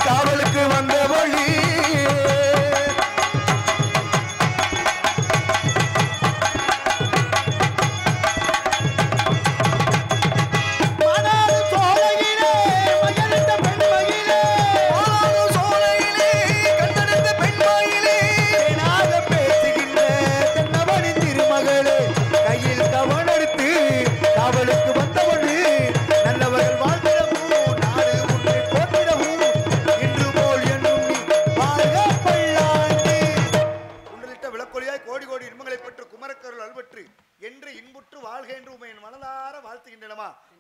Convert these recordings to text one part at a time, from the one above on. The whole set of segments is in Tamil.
காவலுக்கு வந்த வழி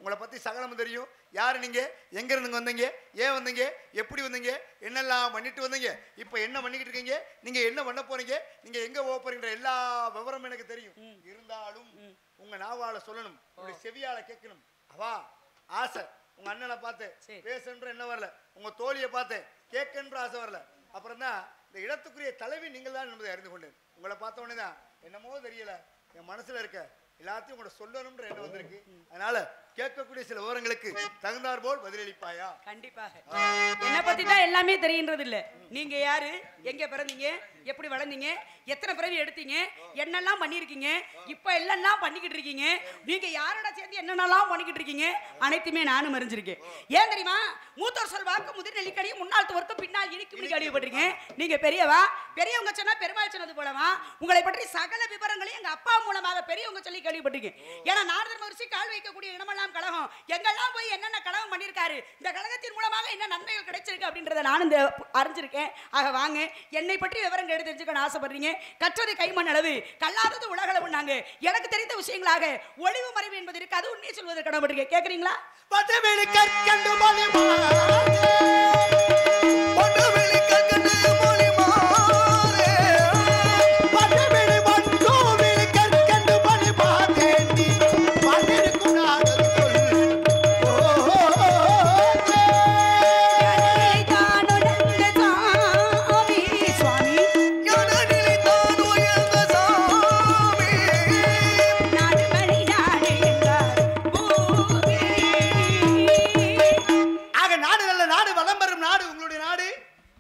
உங்களை பத்தி சகலம் தெரியும். யாரு நீங்க, எங்க இருந்து வந்தீங்க, ஏன் வந்தீங்க, எப்படி வந்தீங்க, என்னெல்லாம் பண்ணிட்டு வந்தீங்க, இப்ப என்ன பண்ணிக்கிட்டு இருக்கீங்க, நீங்க என்ன பண்ண போறீங்க, நீங்க எங்க போக போறீங்க, எல்லா விவரமும் எனக்கு தெரியும். இருந்தாலும் உங்க நாவால சொல்லணும், உங்களுடைய செவியால கேட்கணும். அவா ஆசை, உங்க அண்ணனை பார்த்து பேசன்ற என்ன வரல, உங்க தோழியை பார்த்து கேட்கன்ற ஆசை வரல. அப்புறம் தான் இந்த இடத்துக்குரிய தலைவி நீங்கள் தான் என்பதை அறிந்து கொண்டேன். உங்களை பார்த்த உடனே தான் என்னமோ தெரியல, என் மனசுல இருக்க எல்லாத்தையும் உங்களோட சொல்லணும்ன்ற எண்ணம் வந்திருக்கு. அதனால கேட்கக்கூடிய சில விவரங்களுக்கு தகுந்தார் போல் பதிலளிப்பாயா? கண்டிப்பாக. என்ன பத்தி தான் எல்லாமே தெரியுன்றது இல்ல. நீங்க யாரு, எங்க பிறந்தீங்க, எப்படி வளர்ந்தீங்க, எத்தனை பிறவி எடுத்தீங்க, என்னெல்லாம் பண்ணிருக்கீங்க, இப்ப எல்லாம் பண்ணிக்கிட்டு இருக்கீங்க, நீங்க யாரோட சேர்ந்து என்னென்னலாம் பண்ணிக்கிட்டு இருக்கீங்க, அனைத்துமே நானும் அறிஞ்சிருக்கேன். ஏன் தெரியுமா? மூத்தோர் சொல்வாக்கு முதிர் நெல்லிக்கடி முன்னாள் துவர்க்கும் பின்னால் இனிக்கும் கேள்விப்பட்டிருக்கேன். நீங்க பெரியவா, பெரியவங்க சொன்னா பெருமாள் சொன்னது போலவா, உங்களை பற்றி சகல விவரங்களையும் எங்க அப்பா மூலமாக பெரியவங்க சொல்லி கேள்விப்பட்டிருக்கேன். ஏன்னா நாரதர் மகரிஷி கால் வைக்கக்கூடிய இடமெல்லாம் கழகம், எங்கெல்லாம் போய் என்னென்ன கழகம் பண்ணிருக்காரு, இந்த கழகத்தின் மூலமாக என்ன நன்மைகள் கிடைச்சிருக்கு அப்படின்றத நானும் அறிஞ்சிருக்கேன். ஆக வாங்க, என்னை பற்றி விவரங்கள் எடுத்து தெரிஞ்சுக்கணும் ஆசைப்படுறீங்க. கற்றது கைமண் அளவு, கல்லாதது உலகளவு. நாங்க எனக்கு தெரிந்த விஷயங்களாக ஒளிவு மறைவு என்பது இருக்கு, அது உண்மையை சொல்வது கடமைப்பட்டிருக்கேன். கேட்கறீங்களா?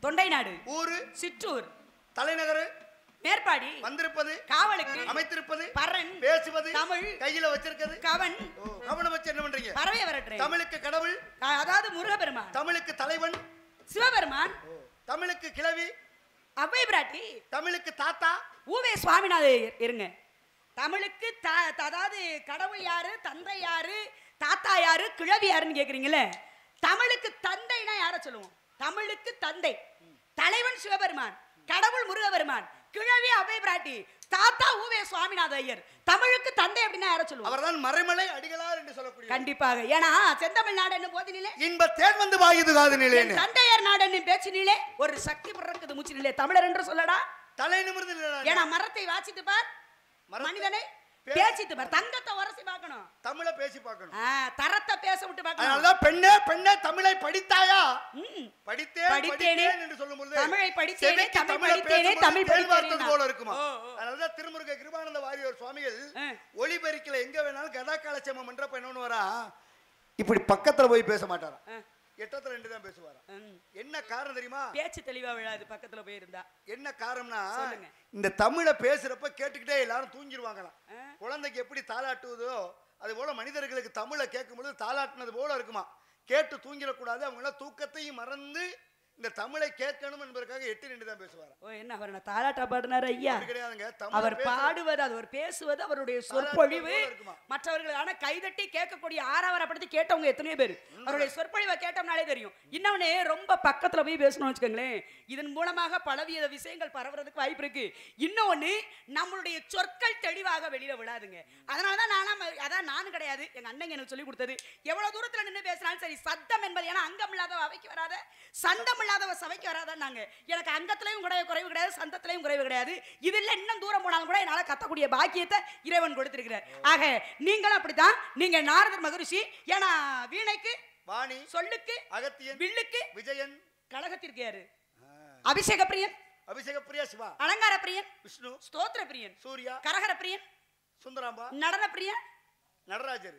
தொண்டை நாடு, ஊரு, சிற்றூர், தலைநகர், மேற்பாடி, வந்திருப்பது, காவலுக்கு அமைத்திருப்பது, பரன், பேசுவது, தமிழ், கையில வச்சிருக்கிறது, கவன். கவனம் வச்சு என்ன பண்றீங்க? பறவை வரட்றேன். தமிழுக்கு கடவுள், அதாவது முருகபெருமான். தமிழுக்கு தலைவன் சிவபெருமான். தமிழுக்கு கிழவி அவ்வை பிராட்டி. தமிழுக்கு தாத்தா ஊவே சுவாமிநாதர். இருங்க, தமிழுக்கு அதாவது கடவுள் யாரு, தந்தை யாரு, தாத்தா யாரு, கிழவி யாருன்னு கேக்குறீங்களே. தமிழுக்கு தந்தைனா யார சொல்லுவோம்? தமிழுக்கு தந்தை தலைவன் சிவபெருமான், கடவுள் முருகபெருமான், கிழவி அவ்வை பிராட்டி, தாத்தா ஊவே சுவாமிநாத ஐயர். தமிழுக்கு தந்தை அப்படின்னா யார சொல்லுவோம்? அவர்தான் மறைமலை அடிகளார் என்று சொல்லக்கூடிய. கண்டிப்பாக. ஏன்னா செந்தமிழ் நாடு என்ன போதினிலே இன்ப தேன் வந்து வாயுது காது நிலே, தந்தையர் நாடு என்ன பேச்சினிலே ஒரு சக்தி பிறக்குது மூச்சு நிலே. தமிழர் என்று சொல்லடா தலை நிமிர்ந்து நிலே. ஏன்னா மரத்தை வாசித்து பார், மனிதனை பேசிட்டு பார், தங்கத்தை உரசி பார்க்கணும், தமிழை பேசி பார்க்கணும், தரத்தை பேச விட்டு பார்க்கணும். அதனால பெண்ணே பெண்ணே தமிழை படித்தாயா? படித்தேனே என்று சொல்லும்போது தமிழை படித்தேனே, தமிழ் படித்தேனே, தமிழ் படித்தேனே போல இருக்குமா? அதனால திருமுருக கிருபானந்த வாரியர் சுவாமிகள் ஒளிபெருக்கில எங்க வேணாலும் கதா காலட்சேமம் பண்றப்ப என்ன பண்ணுவாரா, இப்படி பக்கத்துல போய் பேச மாட்டாரா, எட்டத்துல ரெண்டு தான் பேசுவாரா. என்ன காரணம் தெரியுமா? பேச்சு தெளிவா விழாது பக்கத்துல போய் இருந்தா. என்ன காரணம்னா, இந்த தமிழை பேசுறப்ப கேட்டுக்கிட்டே எல்லாரும் தூங்கிடுவாங்களாம். குழந்தைக்கு எப்படி தாளாட்டுவதோ அது போல மனிதர்களுக்கு தமிழை கேட்கும் பொழுது தாளாட்டினது போல இருக்குமா. கேட்டு தூங்கிடக்கூடாது, அவங்க தூக்கத்தையும் மறந்து இந்த தமிழை கேட்கணும் என்பதற்காக எட்டு நின்று தான் பேசுவார். ஓ, என்ன அவர் தாலாட்டா பாடினார் ஐயா? கிடையாதுங்க, அவர் பாடுவது, அவர் பேசுவது, அவருடைய சொற்பொழிவு மற்றவர்களான கைதட்டி கேட்கக்கூடிய ஆரவாரப்படுத்தி கேட்டவங்க எத்தனையோ பேர். அவருடைய சொற்பொழிவை கேட்டோம்னாலே தெரியும். இன்னொன்னு ரொம்ப பக்கத்துல போய் பேசணும்னு வச்சுக்கோங்களேன், இதன் மூலமாக பலவித விஷயங்கள் பரவுறதுக்கு வாய்ப்பு இருக்கு. இன்னொன்னு, நம்மளுடைய சொற்கள் தெளிவாக வெளியில விடாதுங்க. அதனாலதான் அதான் நானும் கிடையாது, எங்க அண்ணன் எனக்கு சொல்லி கொடுத்தது. எவ்வளவு தூரத்துல நின்று பேசினாலும் சரி, சத்தம் என்பது, ஏன்னா அங்கம் இல்லாத அவைக்கு வராத, சந்தம் இல்லாதவ சபைக்கு வராதாங்க. எனக்கு அங்கத்திலையும் குறைவு கிடையாது, சந்தத்திலையும் குறைவு கிடையாது. இதுல இன்னும் தூரம் போனாலும் கூட என்னால கத்தக்கூடிய பாக்கியத்தை இறைவன் கொடுத்திருக்கிறார். ஆக நீங்களும் அப்படித்தான். நீங்க நாரதர் மகரிஷி. ஏன்னா வீணைக்கு வாணி, சொல்லுக்கு அகத்தியன், வில்லுக்கு விஜயன், கழகத்திற்கு யாரு? அபிஷேக பிரியன், அபிஷேக பிரியா சிவா, அலங்கார பிரியன் விஷ்ணு, ஸ்தோத்திர பிரியன் சூர்யா, கரகர பிரியன் சுந்தராம்பா, நடன பிரியன் நடராஜர்,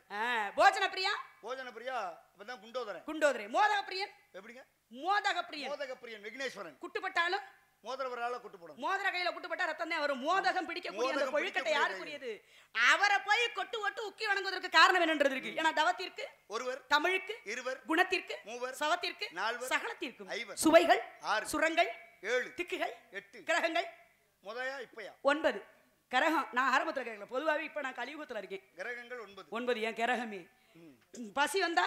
போஜன பிரியா, போஜன பிரியா அப்பதான் குண்டோதரன். குண்டோதரன். மோதகப்பிரியன் எப்படிங்க? மோதகப்பிரியன் விக்னேஸ்வரன். குட்டுப்பட்டாலும் மோதிரவரால குட்டு போடும். மோதிர கையில குட்டுப்பட்டா ரத்தம் தான் வரும். மோதகம் பிடிக்கக்கூடிய அந்த கொழுக்கட்டை யாருக்குரியது? அவரை போய் கொட்டு ஒட்டு உக்கி வணங்குவதற்கு காரணம் என்னன்றது இருக்கு. ஏன்னா தவத்திற்கு ஒருவர், தமிழுக்கு இருவர், குணத்திற்கு மூவர், சவத்திற்கு நால்வர், சகலத்திற்கு ஐவர், சுவைகள் ஆறு, சுரங்கள் ஏழு, திக்குகள் எட்டு, கிரகங்கள் முதயா இப்பயா 9 கிரகம். நான் ஆரம்பத்துல கேட்கல, பொதுவாவே இப்ப நான் கலியுகத்துல இருக்கேன். கிரகங்கள் 9 என் கிரகமே. பசி வந்தா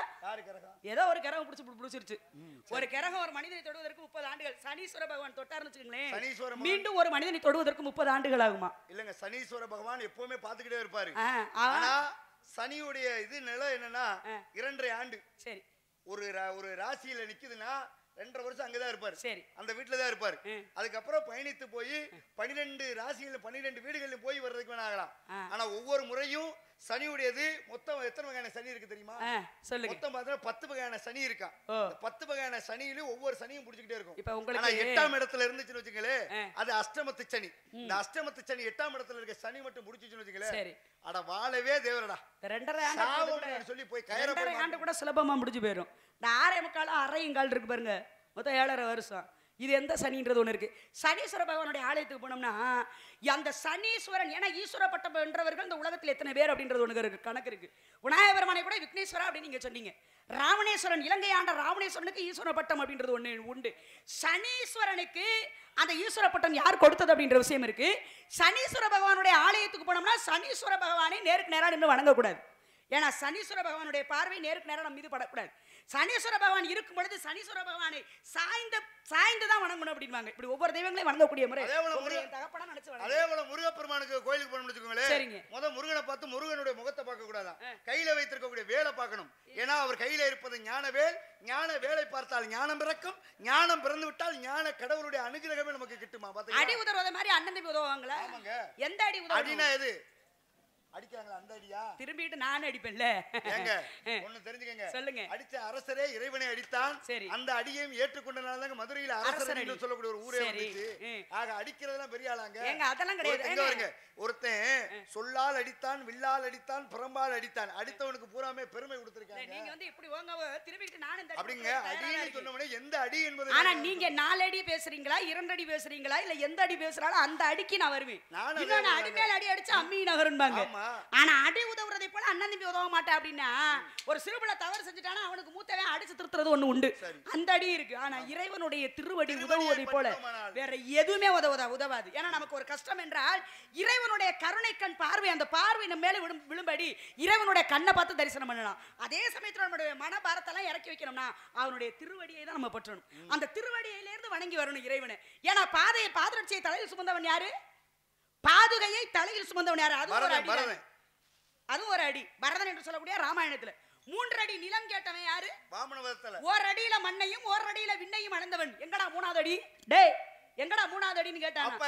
ஏதோ ஒரு கிரகம் பிடிச்சிருச்சு. ஒரு கிரகம் ஒரு மனிதனை தொடுவதற்கு 30 ஆண்டுகள். சனீஸ்வர பகவான் தொட்டார்னு வச்சுக்கோங்களேன், மீண்டும் ஒரு மனிதனை தொடுவதற்கு 30 ஆண்டுகள் ஆகுமா? இல்லங்க, சனீஸ்வர பகவான் எப்பவுமே பாத்துக்கிட்டே இருப்பாரு. ஆனா சனியுடைய இது நிலை என்னன்னா 2.5 ஆண்டு. சரி, ஒரு ராசியில நிக்குதுன்னா 2.5 வருஷம் அங்கதான் இருப்பாரு. சரி, அந்த வீட்டுல தான் இருப்பாரு. அதுக்கப்புறம் பயணித்து போய் 12 ராசிகள் 12 வீடுகளில் போய் வர்றதுக்கு வேணா ஆகலாம். ஆனா ஒவ்வொரு முறையும் சனியுடையது மொத்தம் எத்தனை வகையான சனி இருக்கு தெரியுமா? சொல்லுங்க. மொத்தம் பார்த்தா 10 வகையான சனி இருக்கா. 10 வகையான சனியிலும் ஒவ்வொரு சனியும் புடிச்சிட்டே இருக்கும். இப்ப உங்களுக்கு 8ஆம் இடத்துல இருந்துச்சுன்னு வச்சுங்களே, அது அஷ்டமத்து சனி. இந்த அஷ்டமத்து சனி 8ஆம் இடத்துல இருக்க சனி மட்டும் புடிச்சிச்சுன்னு வச்சுங்களே, சரி, அட வாழவே தேவரடா. 2.5 ஆண்டு சொல்லி போய் 2.5 ஆண்டு கூட சுலபமா முடிஞ்சு போயிடும். நான் 6.25 அரையும் இருக்கு பாருங்க, மொத்தம் 7.5 வருஷம். இது எந்த சனின்றது ஒன்று இருக்கு. சனீஸ்வர பகவானுடைய ஆலயத்துக்கு போனோம்னா அந்த சனீஸ்வரன், ஏன்னா ஈஸ்வர பட்டம் வென்றவர்கள் இந்த உலகத்தில் எத்தனை பேர் அப்படின்றது ஒன்று இருக்கு, கணக்கு இருக்கு. விநாயகர் பெருமானை கூட விக்னேஸ்வரா அப்படின்னு நீங்க சொன்னீங்க. ராவணேஸ்வரன், இலங்கை ஆண்ட ராவணேஸ்வரனுக்கு ஈஸ்வர பட்டம் அப்படின்றது ஒன்று உண்டு. சனீஸ்வரனுக்கு அந்த ஈஸ்வர பட்டம் யார் கொடுத்தது அப்படின்ற விஷயம் இருக்கு. சனீஸ்வர பகவானுடைய ஆலயத்துக்கு போனோம்னா சனீஸ்வர பகவானை நேருக்கு நேராக நின்று வணங்கக்கூடாது. ஏன்னா சனீஸ்வர பகவானுடைய பார்வை நேருக்கு நேரம் நம்ம மீது படக்கூடாது. சனீஸ்வர பகவான் இருக்கும் பொழுது சனீஸ்வர பகவானை சாய்ந்து தான் வணங்கணும் அப்படின்வாங்க. இப்படி ஒவ்வொரு தெய்வங்களையும் வணங்கக்கூடிய முறை. அதே போல முருகப்பெருமானுக்கு கோயிலுக்கு போகணும்னு வச்சுக்கோங்களேன். சரிங்க, முருகனை பார்த்து முருகனுடைய முகத்தை பார்க்க கூடாதா, கையில வைத்திருக்கக்கூடிய வேலை பார்க்கணும். ஏன்னா அவர் கையில இருப்பது ஞானவேல். ஞான வேலை பார்த்தால் ஞானம் பிறக்கும். ஞானம் பிறந்து விட்டால் ஞான கடவுளுடைய அனுகிரகமே நமக்கு கிட்டுமா? அடி உதவுவத மாதிரி அண்ணன் தம்பி உதவுவாங்களா? எந்த அடி உதவு? அடினா எது அடிக்காங்களா? அந்த அடியா? திரும்பிட்டு நான் அடிப்பேன்ல. ஏங்க ஒண்ணு தெரிஞ்சுக்கங்க, சொல்லுங்க. அடிச்ச அரசரே இறைவனை அடித்தான். சரி, அந்த அடியையும் ஏற்றுக்கொண்டனால தான் மதுரையில அரசர் என்று சொல்லக்கூடிய ஒரு ஊரே வந்துச்சு. ஆக அடிக்கிறதெல்லாம் பெரிய ஆளாங்க. ஏங்க அதெல்லாம் கிடையாது. ஒருத்தன் சொல்லால் அடித்தான், வில்லால் அடித்தான், புறம்பால் அடித்தான். அடித்தவனுக்கு பூராமே பெருமை கொடுத்திருக்காங்க. நீங்க வந்து இப்படி ஓங்க திரும்பிட்டு நான் இந்த அப்படிங்க அடின்னு சொன்னவனே எந்த அடி என்பது. ஆனா நீங்க 4 அடி பேசுறீங்களா, 2 அடி பேசுறீங்களா, இல்ல எந்த அடி பேசுறாலும் அந்த அடிக்கு நான் வருவேன். நான் அடி மேல அடி அடிச்சு அம்மி நகரும்பாங்க. ஆனா அடி உதவுறதை போல அண்ணன் தம்பி உதவ மாட்டேன் அப்படின்னா, ஒரு சிறுபிள்ளை தவறு செஞ்சுட்டானா அவனுக்கு மூத்தவன் அடிச்சு திருத்துறது ஒண்ணு உண்டு, அந்த அடி இருக்கு. ஆனா இறைவனுடைய திருவடி உதவுவதை போல வேற எதுவுமே உதவாது. ஏன்னா நமக்கு ஒரு கஷ்டம் என்றால் இறைவனுடைய கருணை கண் பார்வை, அந்த பார்வை நம்ம மேல விழும்படி இறைவனுடைய கண்ணை பார்த்து தரிசனம் பண்ணலாம். அதே சமயத்துல நம்மளுடைய மனபாரத்தெல்லாம் இறக்கி வைக்கணும்னா அவனுடைய திருவடியை தான் நம்ம பற்றணும். அந்த திருவடியிலிருந்து வணங்கி வரணும் இறைவனை. ஏன்னா பாதரட்சியை தலையில் சுமந்தவன் யாரு? பாதுகையை தலையில் சுமந்தவன் யாரு? அதுவும் ஒரு அடி. பரதன் என்று சொல்லக்கூடிய ராமாயணத்துல 3 அடி நிலம் கேட்டவன் யாரு? வாமனவதத்துல. ஒரு அடியில மண்ணையும் ஒரு அடியில விண்ணையும் அளந்தவன். எங்கடா 3வது அடி? டேய் எங்கடா 3வது அடின்னு கேட்டான். அப்ப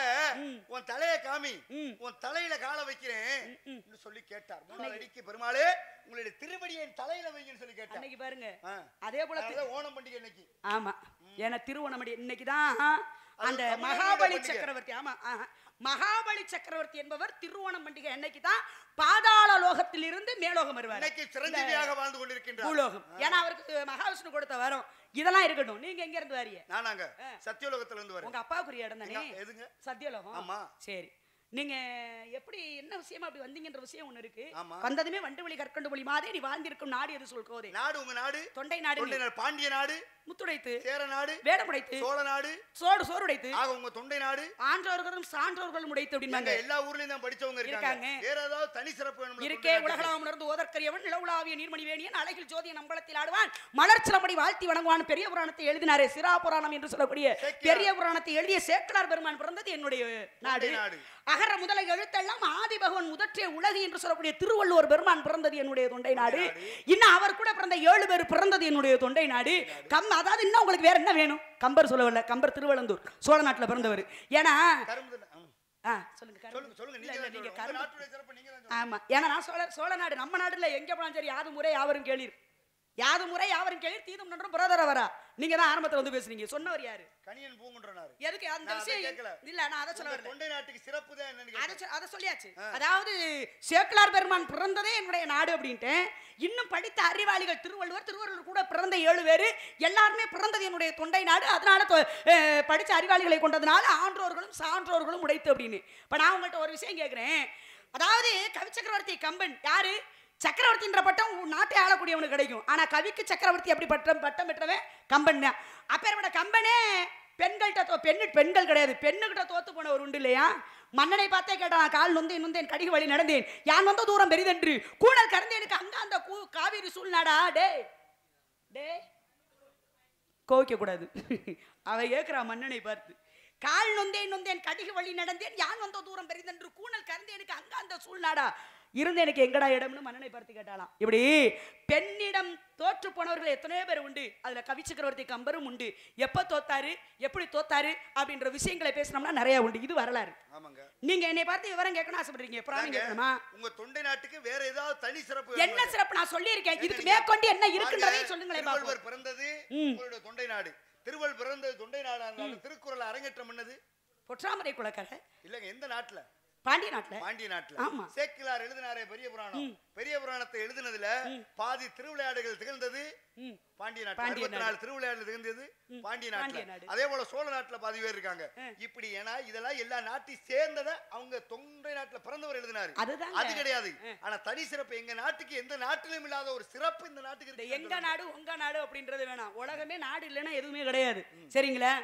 உன் தலையை காமி, உன் தலையில கால வைக்கிறேன் சொல்லி கேட்டார். 3வது அடிக்கு பெருமாளே உங்களுடைய திருவடியை தலையில வைங்கன்னு சொல்லி கேட்டார். இன்னைக்கு பாருங்க அதே போல ஓணம் பண்டிகை இன்னைக்கு. ஆமா, ஏன்னா திருவோணம் இன்னைக்குதான் அந்த மகாபலி சக்கரவர்த்தி. ஆமா, மகாபலி சக்கரவர்த்தி என்பவர் திருவோணம் பண்டிகை அன்னைக்கு தான் பாதாள லோகத்தில் இருந்து மேலோகம் வருவார். இன்னைக்கு சிரஞ்சீவியாக வாழ்ந்து கொண்டிருக்கின்றார் பூலோகம். ஏன்னா அவருக்கு மகாவிஷ்ணு கொடுத்த வரம் இதெல்லாம் இருக்கட்டும். நீங்க எங்க இருந்து வரீங்க? நானாங்க சத்தியலோகத்துல இருந்து வரேன். உங்க அப்பாவுக்குரிய இடம் தானே எதுங்க? சத்தியலோகம். ஆமா, சரி. நீங்க எப்படி என்ன விஷயமா அப்படி வந்தீங்கன்ற விஷயம் ஒண்ணு இருக்கு. வந்ததுமே வண்டு வழி கற்கண்டு மொழி மாதே நீ வாழ்ந்திருக்கும் நாடு எது சொல் கோதே. நாடு உங்க நாடு தொண்டை நாடு, பாண்டிய நாடு, முத்துடைத்து சேர நாடு, வேடமுடைத்து சோழ நாடு, சோறுடைத்து ஆக உங்க தொண்டை நாடு, ஆன்றோர்களும் சான்றோர்களும் உடைத்து அப்படின்னாங்க. எல்லா ஊர்லயும் தான் படிச்சவங்க இருக்காங்க. வேற ஏதாவது தனி சிறப்பு வேணும் இருக்கே. உலகளாம் உணர்ந்து ஓதற்கரியவன் நிலவுலாவிய நீர்மணி வேணியன் அழகில் ஜோதியன் அம்பலத்தில் ஆடுவான் மலர்ச்சிலம்படி வாழ்த்தி வணங்குவான். பெரிய புராணத்தை எழுதினாரே சிரா புராணம் என்று சொல்லக்கூடிய பெரிய புராணத்தை எழுதிய சேக்கலார் பெருமான் பிறந்தது என்னுடைய நாடு. அகர முதல எழுத்தெல்லாம் ஆதி பகவான் முதற்றிய உலகு என்று சொல்லக்கூடிய திருவள்ளுவர் பெருமான் பிறந்தது என்னுடைய தொண்டை நாடு. இன்னும் அவர் கூட பிறந்த 7 பேர் பிறந்தது என்னுடைய தொண்டை நாடு. அதாவது இன்னும் உங்களுக்கு வேற என்ன வேணும்? கம்பர் சொல்லவில்லை, கம்பர் திருவள்ளந்தூர் சோழ நாட்டுல பிறந்தவர். ஏன்னா ஆமா, ஏன்னா நான் சோழ நாடு நம்ம நாடுல எங்க போனாலும் சரி யாது முறை யாவரும் கேளீர். யாது முறை யாவரும் கேள்வி தீதும் நன்றும் புரோதர வரா. நீங்க தான் ஆரம்பத்துல வந்து பேசுறீங்க. சொன்னவர் யாரு? கணியன் பூங்குன்றனாரு. எதுக்கு அந்த விஷயம் இல்ல, நான் அத சொல்ல வரல. தொண்டை நாட்டுக்கு சிறப்பு தான் என்னன்னு அத சொல்லியாச்சு. அதாவது சேக்கிழார் பெருமான் பிறந்ததே என்னுடைய நாடு அப்படின்ட்டு, இன்னும் படித்த அறிவாளிகள் திருவள்ளுவர் கூட பிறந்த 7 பேரு எல்லாருமே பிறந்தது என்னுடைய தொண்டை நாடு. அதனால படிச்ச அறிவாளிகளை கொண்டதுனால ஆன்றோர்களும் சான்றோர்களும் உடைத்து அப்படின்னு. இப்ப நான் உங்கள்கிட்ட ஒரு விஷயம் கேட்கிறேன். அதாவது கவி சக்கரவர்த்தி கம்பன் யாரு? சக்கரவர்த்தின்ற பட்டம் நாட்டை ஆளக்கூடியவனுக்கு கிடைக்கும். ஆனா கவிக்கு சக்கரவர்த்தி அப்படி பட்டம் பெற்றவன் கம்பன் தான். அப்பேற்பட்ட கம்பனே பெண்கள் கிடையாது, பெண்ணுகிட்ட தோத்து போனவர் உண்டு இல்லையா? மன்னனை பார்த்தே கேட்டான், கால் நொந்தேன் கடிகு வழி நடந்தேன், யான் வந்த தூரம் பெரிதென்று கூடல் கறந்தேனுக்கு அங்க அந்த காவிரி சூழ்நாடா. டே கோவிக்க கூடாது. அவ ஏக்குறா மன்னனை பார்த்து, கால் நொந்தேன் கடிகு வழி நடந்தேன், யான் வந்த தூரம் பெரிதென்று கூடல் கறந்தேனுக்கு அங்க அந்த சூழ்நாடா இருந்து எனக்கு எங்கடா இடம்னு மன்னனை பார்த்து கேட்டாலாம். இப்படி பெண்ணிடம் தோற்று போனவர்கள் எத்தனையோ பேர் உண்டு. அதுல கவி சக்கரவர்த்தி கம்பரும் உண்டு. எப்ப தோத்தாரு, எப்படி தோத்தாரு அப்படின்ற விஷயங்களை பேசணும்னா நிறைய உண்டு. இது வரலாறு. நீங்க என்னை பார்த்து விவரம் கேட்கணும் ஆசைப்படுறீங்க. உங்க தொண்டை நாட்டுக்கு வேற ஏதாவது தனி சிறப்பு? என்ன சிறப்பு நான் சொல்லி இருக்கேன். இதுக்கு மேற்கொண்டு என்ன இருக்குன்றதையும் சொல்லுங்களேன். திருவள்ளுவர் பிறந்தது உங்களுடைய தொண்டை நாடு. திருவள்ளுவர் பிறந்தது தொண்டை நாடு. திருக்குறள் அரங்கேற்றம் பண்ணது பொற்றாமரை குலக்கரை இல்லங்க. எந்த நாட்டுல? பாண்டிய நாட்டுல. ஆமா. சேக்கிழார் எழுதினாரே பெரிய புராணம். பெரிய புராணத்தை எழுதினதுல பாதி திருவிளையாடுகள் திகழ்ந்தது பாண்டிய நாட்டுல. 64 திருவிளையாடுகள் திகழ்ந்தது பாண்டிய நாட்டுல. அதே போல சோழ நாட்டுல பாதி பேர் இருக்காங்க. இப்படி ஏன்னா இதெல்லாம் எல்லா நாட்டையும் சேர்ந்தத அவங்க தொண்டை நாட்டுல பிறந்தவர் எழுதினாரு. அது கிடையாது. ஆனா தனி சிறப்பு எங்க நாட்டுக்கு எந்த நாட்டிலும் இல்லாத ஒரு சிறப்பு இந்த நாட்டுக்கு இருக்கு. எங்க நாடு உங்க நாடு அப்படின்றது வேணாம். உலகமே நாடு இல்லைன்னா எதுவுமே கிடையாது. சரிங்களா?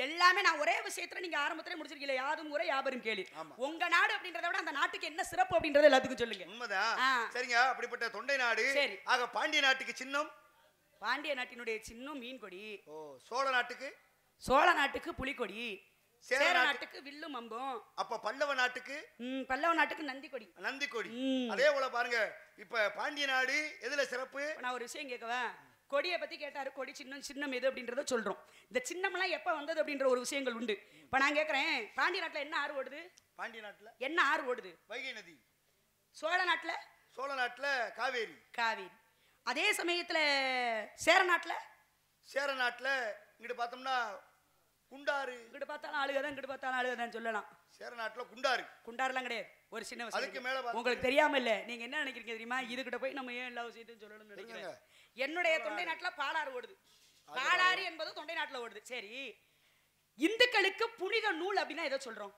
எல்லாமே நான் ஒரே விஷயத்துல நீங்க ஆரம்பத்திலே முடிச்சிருக்கீங்க. யாதும் ஊரே யாவரும் கேளு. உங்க நாடு அப்படின்றத விட அந்த நாட்டுக்கு என்ன சிறப்பு அப்படின்றத எல்லாத்துக்கும் சொல்லுங்க. உண்மைதான். சரிங்க. அப்படிப்பட்ட தொண்டை நாடு. ஆக பாண்டிய நாட்டுக்கு சின்னம், பாண்டிய நாட்டினுடைய சின்னம் மீன் கொடி. சோழ நாட்டுக்கு புலிக்கொடி. சேர நாட்டுக்கு வில்லும் அம்பும். அப்ப பல்லவ நாட்டுக்கு நந்தி கொடி. அதே போல பாருங்க, இப்ப பாண்டிய நாடு எதுல சிறப்பு? நான் ஒரு விஷயம் கேட்கவா? கொடியை பத்தி கேட்டாரு. கொடி சின்னம் எது அப்படின்றத சொல்றோம். இந்த சின்னம்லாம் எப்ப வந்தது அப்படின்ற ஒரு விஷயங்கள் உண்டு. இப்ப நான் கேட்கிறேன், பாண்டிய நாட்டுல என்ன ஆறு ஓடுது? பாண்டிய நாட்டுல என்ன ஆறு ஓடுது? வைகை நதி. சோழ நாட்டுல காவேரி. அதே சமயத்துல சேர நாட்டுல இங்கிட்டு பார்த்தோம்னா குண்டாறு. இங்கிட்டு பார்த்தாலும் ஆளுகதான் சொல்லலாம். சேர நாட்டுல குண்டாறுலாம் கிடையாது. ஒரு சின்ன விஷயம் உங்களுக்கு தெரியாம இல்ல. நீங்க என்ன நினைக்கிறீங்க தெரியுமா? இதுகிட்ட போய் நம்ம ஏன் எல்லா விஷயத்தையும் சொல்லணும்னு நினைக்கிறேன். என்னுடைய தொண்டை நாட்டுல பாலாறு ஓடுது. பாலாறு என்பது தொண்டை நாட்டுல ஓடுது. சரி, இந்துக்களுக்கு புனித நூல் அப்படின்னா எதை சொல்றோம்?